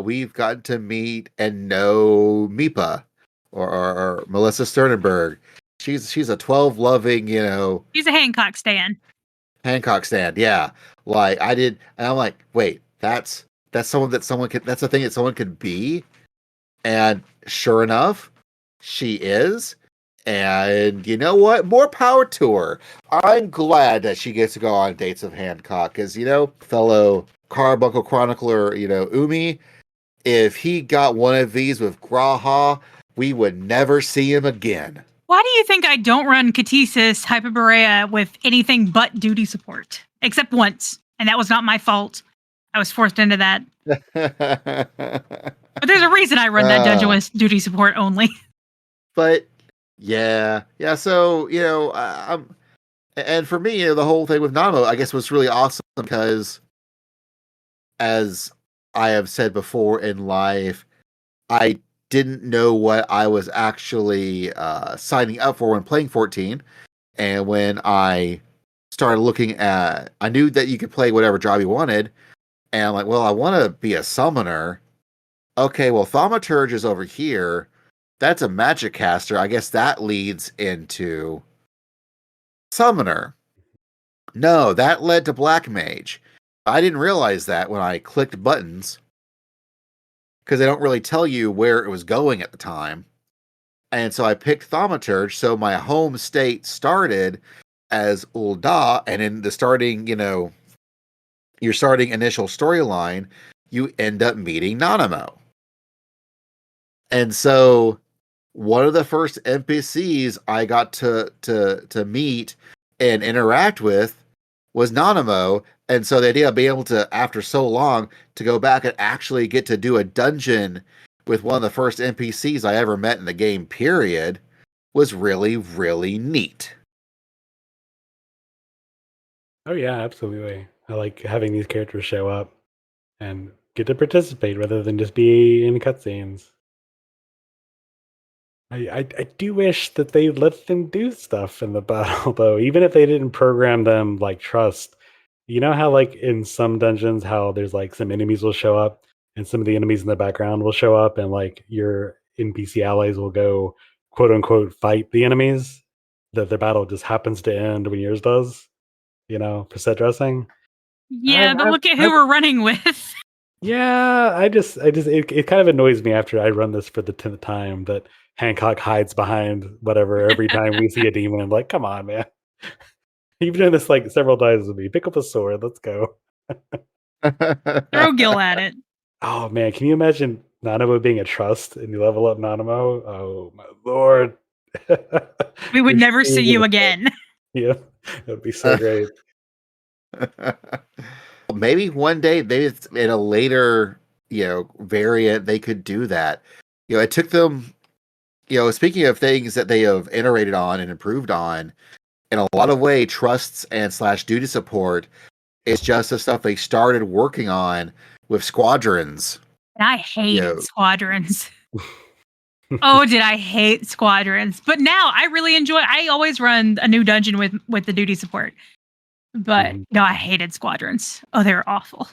we've gotten to meet and know Mipa or Melissa Sternenberg. She's a 12 loving, He's a Hancock stan. Hancock stand. Yeah. Like I did, and I'm like, wait, that's someone that's a thing that someone could be. And sure enough, she is. And you know what? More power to her. I'm glad that she gets to go on dates with Hancock, because fellow Carbuncle chronicler, Umi, if he got one of these with Graha, we would never see him again. Why do you think I don't run Catesis Hyperborea with anything but duty support? Except once, and that was not my fault. I was forced into that. But there's a reason I run that dungeon with duty support only. But yeah. So and for me, the whole thing with Nanamo, I guess, was really awesome because, as I have said before in life, I didn't know what I was actually signing up for when playing 14, and when I started looking at, I knew that you could play whatever job you wanted, and I'm like, well, I want to be a summoner. Okay, well, Thaumaturge is over here. That's a magic caster. I guess that leads into summoner. No, that led to black mage. I didn't realize that when I clicked buttons, because they don't really tell you where it was going at the time. And so I picked Thaumaturge, so my home state started as Ul'dah, and in the starting, your starting initial storyline, you end up meeting Nanamo. And so one of the first NPCs I got to meet and interact with was Nanamo. And so the idea of being able to, after so long, to go back and actually get to do a dungeon with one of the first NPCs I ever met in the game, period, was really, really neat. Oh yeah, absolutely. I like having these characters show up and get to participate rather than just be in cutscenes. I do wish that they let them do stuff in the battle, though, even if they didn't program them like trust. You know how, like, in some dungeons, how there's like some enemies will show up, and some of the enemies in the background will show up, and like your NPC allies will go, quote unquote, fight the enemies. That their battle just happens to end when yours does. For set dressing. Yeah, but look at who we're running with. Yeah, it kind of annoys me after I run this for the 10th time that Hancock hides behind whatever every time we see a demon. I'm like, come on, man. You've done this like several times with me. Pick up a sword. Let's go. Throw Gil at it. Oh, man. Can you imagine Nanamo being a trust and you level up Nanamo? Oh, my Lord. We would never see you again. Yeah, that would be so great. Maybe one day, maybe it's in a later, variant, they could do that. It took them, speaking of things that they have iterated on and improved on, in a lot of way, trusts and / duty support is just the stuff they started working on with squadrons. And I hated squadrons. Oh, did I hate squadrons? But now I really enjoy. I always run a new dungeon with the duty support. But no, I hated squadrons. Oh, they were awful.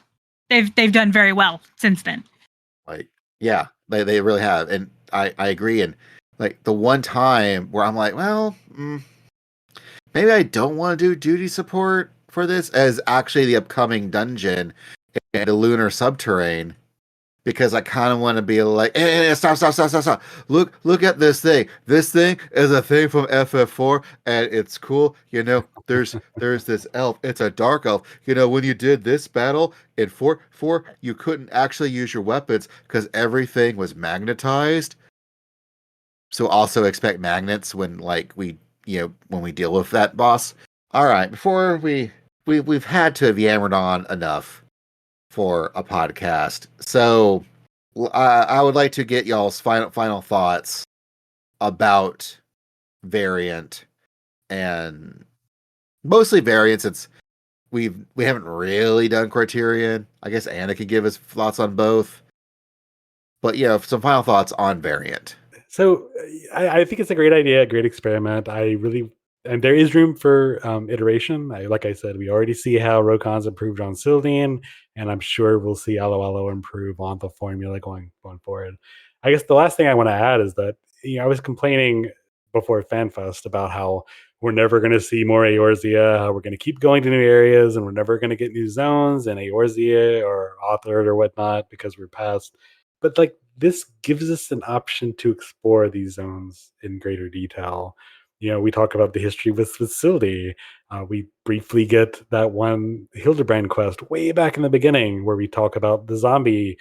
They've done very well since then. Like, yeah, they really have, and I agree. And like the one time where I'm like, well, maybe I don't want to do duty support for this, as actually the upcoming dungeon in the Lunar Subterrane, because I kind of want to be like, hey, stop. Look at this thing. This thing is a thing from FF4, and it's cool. There's this elf. It's a dark elf. When you did this battle in 4, you couldn't actually use your weapons because everything was magnetized. So also expect magnets when we deal with that boss. All right, before we've had to have yammered on enough for a podcast. So I would like to get y'all's final thoughts about variant, and mostly variant, since we haven't really done Criterion. I guess Anna could give us thoughts on both, but some final thoughts on variant. So I think it's a great idea, a great experiment. And there is room for iteration. Like I said, we already see how Rokon's improved on Syldian, and I'm sure we'll see Alo Alo improve on the formula going forward. I guess the last thing I want to add is that I was complaining before FanFest about how we're never going to see more Eorzea, how we're going to keep going to new areas, and we're never going to get new zones in Eorzea or Authored or whatnot because we're past. But this gives us an option to explore these zones in greater detail. We talk about the history with Syldi. We briefly get that one Hildebrand quest way back in the beginning where we talk about the zombie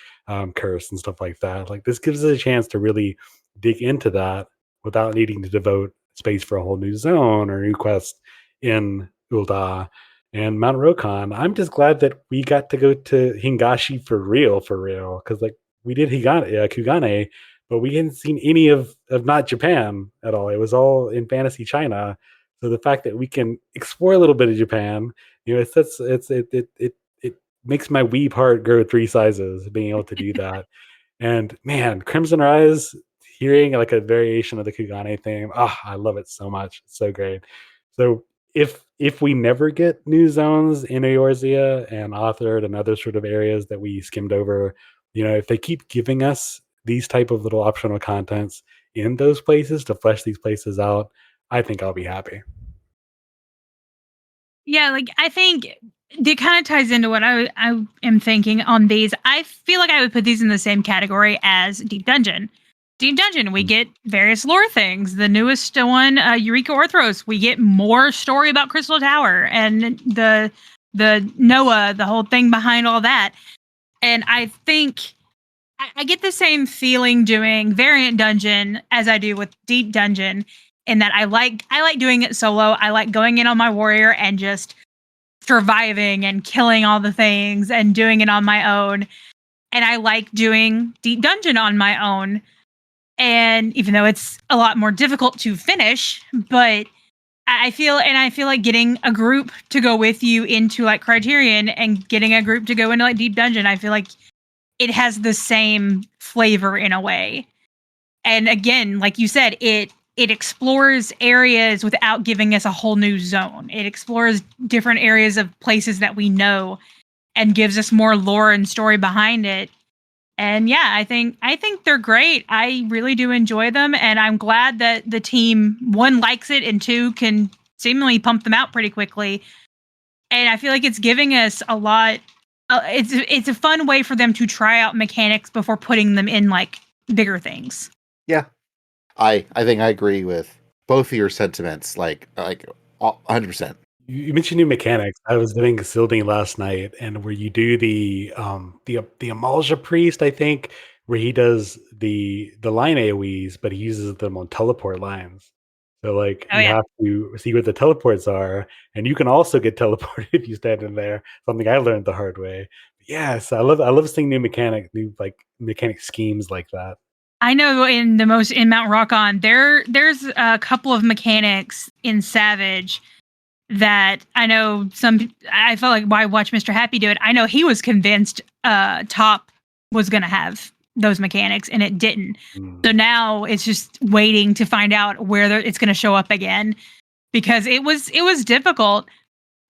curse and stuff like that. This gives us a chance to really dig into that without needing to devote space for a whole new zone or new quest in Ul'dah and Mount Rokan. I'm just glad that we got to go to Hingashi for real, because like we did Kugane, but we hadn't seen any of not Japan at all. It was all in Fantasy China. So the fact that we can explore a little bit of Japan, it makes my weeb heart grow 3 sizes being able to do that. And man, Crimson Rise, hearing like a variation of the Kugane theme, I love it so much. It's so great. So if we never get new zones in Eorzea and authored and other sort of areas that we skimmed over, if they keep giving us these type of little optional contents in those places to flesh these places out, I think I'll be happy. Yeah, like I think it kind of ties into what I am thinking on these. I feel like I would put these in the same category as Deep Dungeon. Deep Dungeon, we get various lore things. The newest one, Eureka Orthros, we get more story about Crystal Tower and the Noah, the whole thing behind all that. And I think I get the same feeling doing Variant Dungeon as I do with Deep Dungeon, in that I like doing it solo. I like going in on my warrior and just surviving and killing all the things and doing it on my own. And I like doing Deep Dungeon on my own. And even though it's a lot more difficult to finish, but I feel like getting a group to go with you into like Criterion and getting a group to go into like Deep Dungeon, I feel like it has the same flavor in a way. And again, like you said, it explores areas without giving us a whole new zone. It explores different areas of places that we know and gives us more lore and story behind it. And yeah, I think they're great. I really do enjoy them, and I'm glad that the team, 1, likes it, and 2, can seemingly pump them out pretty quickly. And I feel like it's giving us a lot. It's a fun way for them to try out mechanics before putting them in like bigger things. Yeah, I think I agree with both of your sentiments, like 100%. You mentioned new mechanics. I was doing Silding last night, and where you do the Amalja Priest, I think, where he does the line AoEs, but he uses them on teleport lines. So like have to see what the teleports are, and you can also get teleported if you stand in there. Something I learned the hard way. Yes, I love seeing new mechanic schemes like that. I know in Mount Rockon, there's a couple of mechanics in Savage that I know I felt like, why watch Mr. Happy do it? I know he was convinced Top was going to have those mechanics, and it didn't. So now it's just waiting to find out where it's going to show up again, because it was difficult,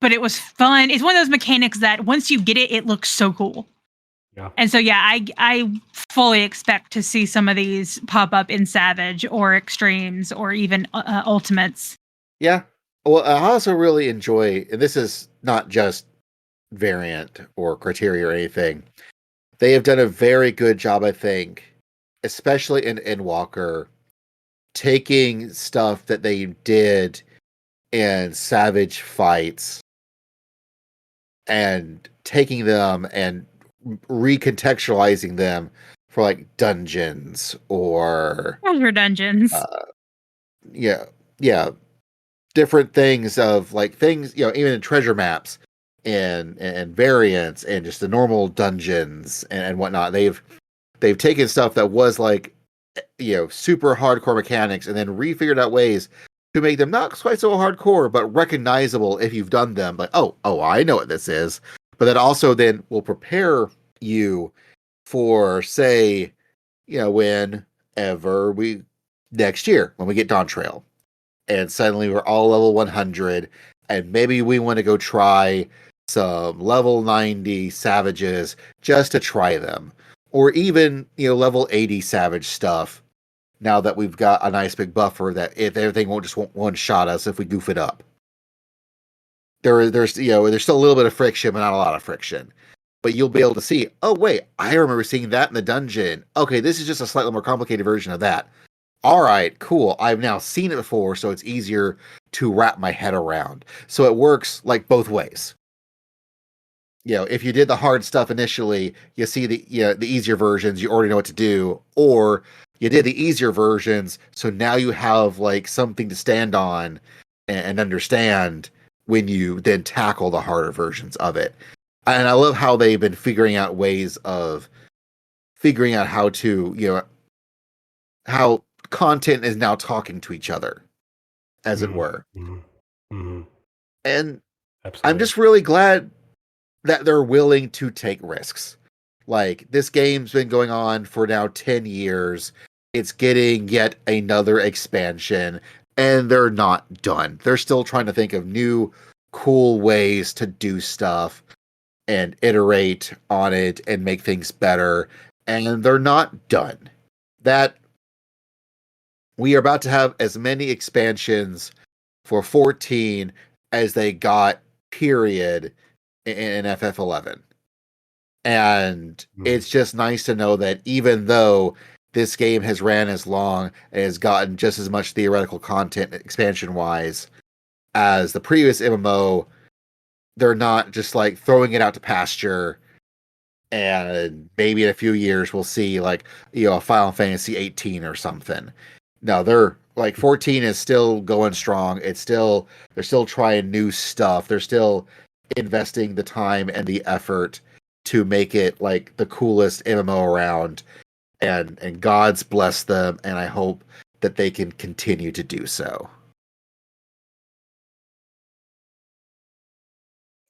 but it was fun. It's one of those mechanics that once you get it, it looks so cool. Yeah. And so, yeah, I fully expect to see some of these pop up in Savage or Extremes or even Ultimates. Yeah. Well, I also really enjoy, and this is not just Variant or Criteria or anything, they have done a very good job, I think, especially in Endwalker, taking stuff that they did in Savage fights and taking them and recontextualizing them for like dungeons or treasure dungeons. Yeah. Different things of like things, even in treasure maps and variants and just the normal dungeons and whatnot. They've taken stuff that was like, super hardcore mechanics and then refigured out ways to make them not quite so hardcore, but recognizable if you've done them. Like, oh, I know what this is. But that also then will prepare you for, say, whenever next year when we get Dawntrail. And suddenly we're all level 100, and maybe we want to go try some level 90 savages just to try them. Or even, level 80 savage stuff, now that we've got a nice big buffer that if everything won't just one-shot us if we goof it up. There's still a little bit of friction, but not a lot of friction. But you'll be able to see, oh, wait, I remember seeing that in the dungeon. Okay, this is just a slightly more complicated version of that. All right, cool. I've now seen it before, so it's easier to wrap my head around. So it works like both ways. If you did the hard stuff initially, you see the easier versions, you already know what to do. Or you did the easier versions, so now you have like something to stand on and understand when you then tackle the harder versions of it. And I love how they've been figuring out ways of figuring out how to, how content is now talking to each other, as it were. And Absolutely. I'm just really glad that they're willing to take risks. Like, this game's been going on for now 10 years. It's getting yet another expansion, and they're not done. They're still trying to think of new, cool ways to do stuff and iterate on it and make things better. And they're not done. That we are about to have as many expansions for 14 as they got, period, in FF11. And it's just nice to know that even though this game has ran as long and has gotten just as much theoretical content expansion-wise as the previous MMO, they're not just like throwing it out to pasture, and maybe in a few years we'll see like, a Final Fantasy 18 or something. No, they're like 14 is still going strong. They're still trying new stuff. They're still investing the time and the effort to make it like the coolest MMO around, and God's bless them, and I hope that they can continue to do so.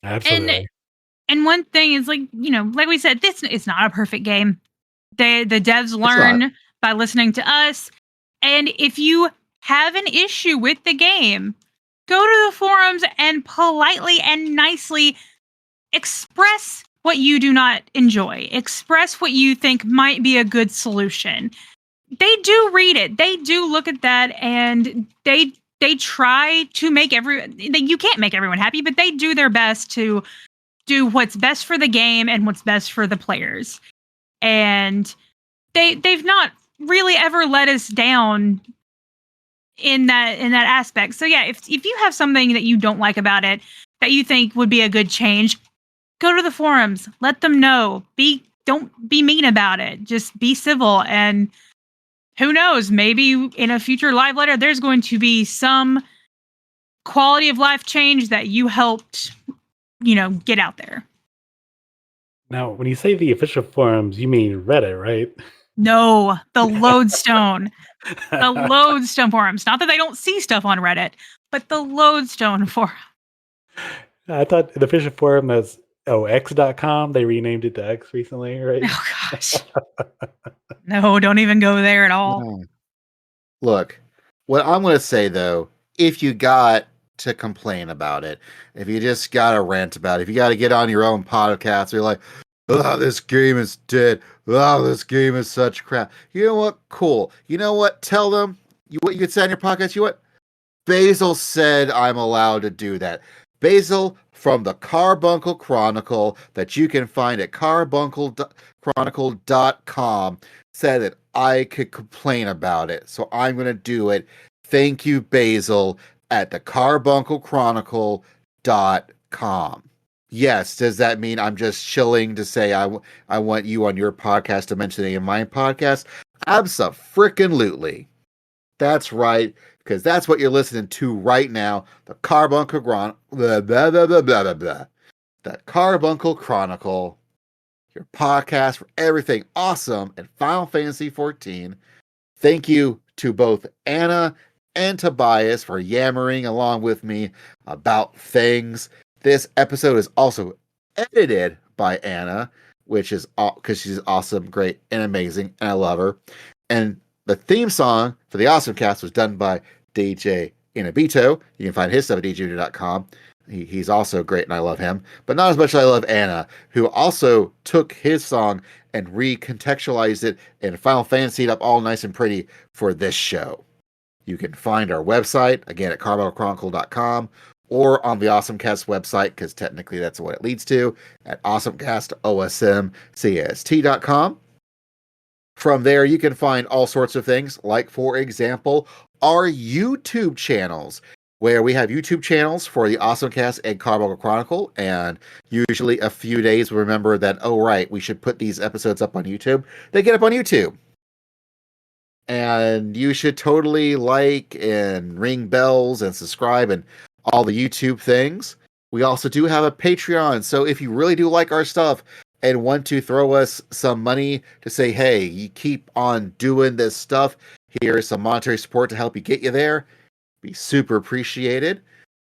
Absolutely. And one thing is, like, like we said, this is not a perfect game. The devs learn by listening to us. And if you have an issue with the game, go to the forums and politely and nicely express what you do not enjoy. Express what you think might be a good solution. They do read it. They do look at that, and they try to make you can't make everyone happy, but they do their best to do what's best for the game and what's best for the players. And they've not really ever let us down in that aspect. So yeah, if you have something that you don't like about it that you think would be a good change, go to the forums, let them know. Don't be mean about it. Just be civil, and who knows, maybe in a future live letter there's going to be some quality of life change that you helped, get out there. Now, when you say the official forums, you mean Reddit, right? No, the Lodestone. The Lodestone forums. Not that they don't see stuff on Reddit, but the Lodestone forum. I thought the official forum is X.com. They renamed it to X recently, right? Oh, gosh. No, don't even go there at all. No. Look, what I'm going to say, though, if you got to complain about it, if you just got to rant about it, if you got to get on your own podcast, you're like, oh, this game is dead. Oh, this game is such crap. You know what? Cool. You know what? Tell them what you could say on your podcast. You know what? Basil said I'm allowed to do that. Basil from the Carbuncle Chronicle that you can find at carbunclechronicle.com said that I could complain about it. So I'm going to do it. Thank you, Basil, at the carbunclechronicle.com. Yes, does that mean I'm just chilling to say I want you on your podcast to mention any of my podcast? Abso-frickin-lutely. That's right, because that's what you're listening to right now. The Carbuncle the Carbuncle Chronicle, your podcast for everything awesome in Final Fantasy XIV. Thank you to both Anna and Tobias for yammering along with me about things. This episode is also edited by Anna, which is because she's awesome, great, and amazing, and I love her. And the theme song for the Awesome Cast was done by DJ Inabito. You can find his stuff at djunior.com. He's also great, and I love him, but not as much as I love Anna, who also took his song and recontextualized it and Final Fantasy up all nice and pretty for this show. You can find our website, again, at carbunclechronicle.com, or on the AwesomeCast website, because technically that's what it leads to, at awesomecast.com. From there, you can find all sorts of things, like, for example, our YouTube channels, where we have YouTube channels for the AwesomeCast and Carbuncle Chronicle, and usually a few days we remember that, oh, right, we should put these episodes up on YouTube. They get up on YouTube. And you should totally like and ring bells and subscribe and all the YouTube things. We also do have a Patreon. So if you really do like our stuff and want to throw us some money to say, hey, you keep on doing this stuff, here's some monetary support to help you get you there, be super appreciated.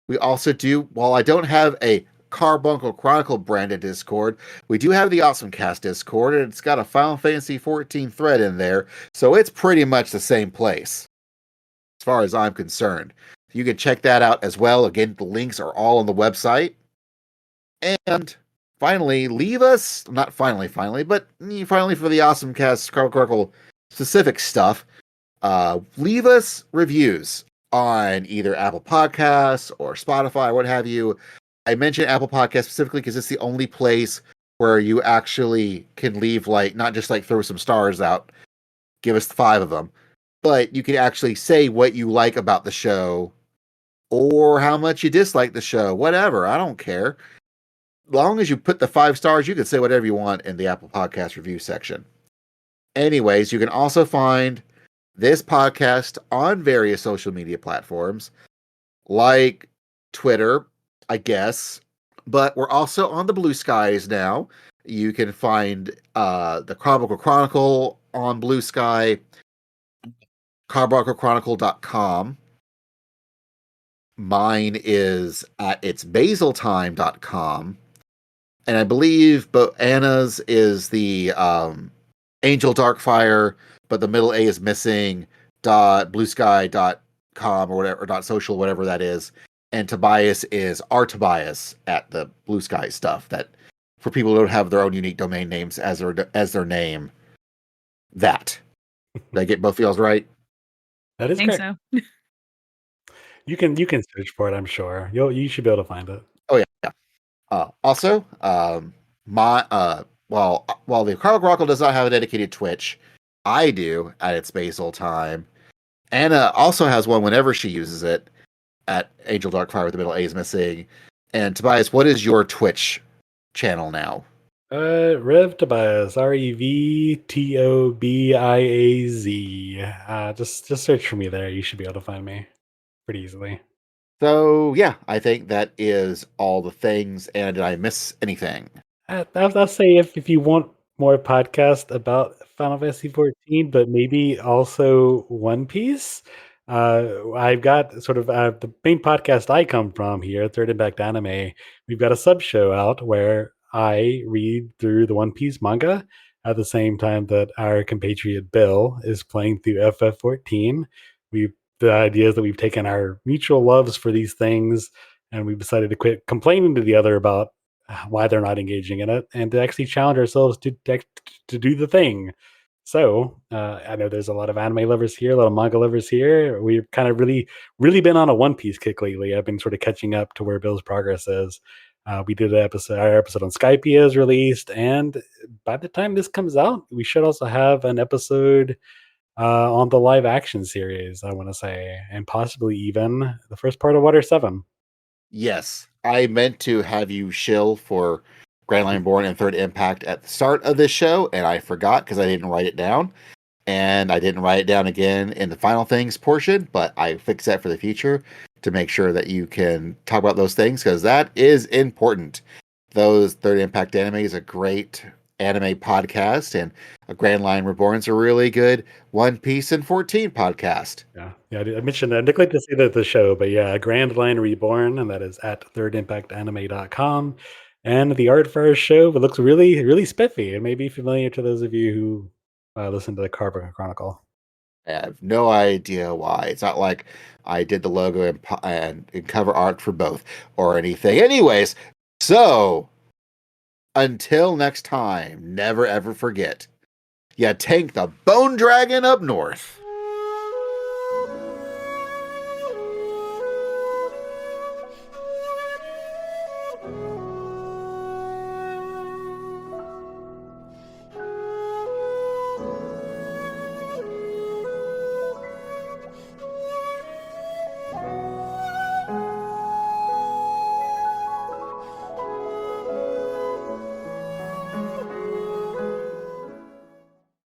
We also do, while I don't have a Carbuncle Chronicle branded Discord, we do have the Awesome Cast Discord, and it's got a Final Fantasy XIV thread in there, so it's pretty much the same place, as far as I'm concerned. You can check that out as well. Again, the links are all on the website. And finally, leave us, not finally, but finally for the Awesome Cast Chronicle specific stuff, leave us reviews on either Apple Podcasts or Spotify, what have you. I mention Apple Podcasts specifically because it's the only place where you actually can leave, like, not just like throw some stars out, give us 5 of them, but you can actually say what you like about the show or how much you dislike the show, whatever. I don't care. As long as you put the 5 stars, you can say whatever you want in the Apple Podcast review section. Anyways, you can also find this podcast on various social media platforms like Twitter, I guess, but we're also on the Blue Skies now. You can find the Carbuncle Chronicle on Blue Sky, carbunclechronicle.com. Mine is at itsbasiltime.com. And I believe Anna's is the Angel Darkfire, but the middle A is missing, .bluesky.com or whatever, or .social, whatever that is. And Tobias is rTobias at the Blue Sky stuff. That for people who don't have their own unique domain names as their name. That. Did I get both of y'all's right? That is I think correct. so. You can search for it, I'm sure. You should be able to find it. Oh yeah. Also, while the Chronicle does not have a dedicated Twitch, I do at its basal time. Anna also has one whenever she uses it at Angel Darkfire with the middle A is missing. And Tobias, what is your Twitch channel now? Rev Tobias, REVTOBIAZ. Just search for me there. You should be able to find me pretty easily. So yeah, I think that is all the things. And did I miss anything? I'll say if you want more podcast about Final Fantasy XIV, but maybe also One Piece, I've got sort of the main podcast I come from here, Third Impact Anime. We've got a sub show out where I read through the One Piece manga at the same time that our compatriot Bill is playing through FF14. The idea is that we've taken our mutual loves for these things and we've decided to quit complaining to the other about why they're not engaging in it and to actually challenge ourselves to do the thing. So I know there's a lot of anime lovers here, a lot of manga lovers here. We've kind of really been on a One Piece kick lately. I've been sort of catching up to where Bill's progress is. We did our episode on Skype is released, and by the time this comes out, we should also have an episode on the live action series, I want to say, and possibly even the first part of Water 7. Yes, I meant to have you shill for Grand Line Born and Third Impact at the start of this show, and I forgot because I didn't write it down. And I didn't write it down again in the final things portion, but I fixed that for the future to make sure that you can talk about those things because that is important. Those Third Impact Anime is a great anime podcast, and a Grand Line Reborn is a really good One Piece and 14 podcast. Yeah, I mentioned that. I neglected to say that the show, but yeah, Grand Line Reborn, and that is at thirdimpactanime.com. And the art for our show, it looks really spiffy. It may be familiar to those of you who listen to the Carbuncle Chronicle. I have no idea why. It's not like I did the logo and cover art for both or anything. Anyways, so until next time, never ever forget, you tank the Bone Dragon up north.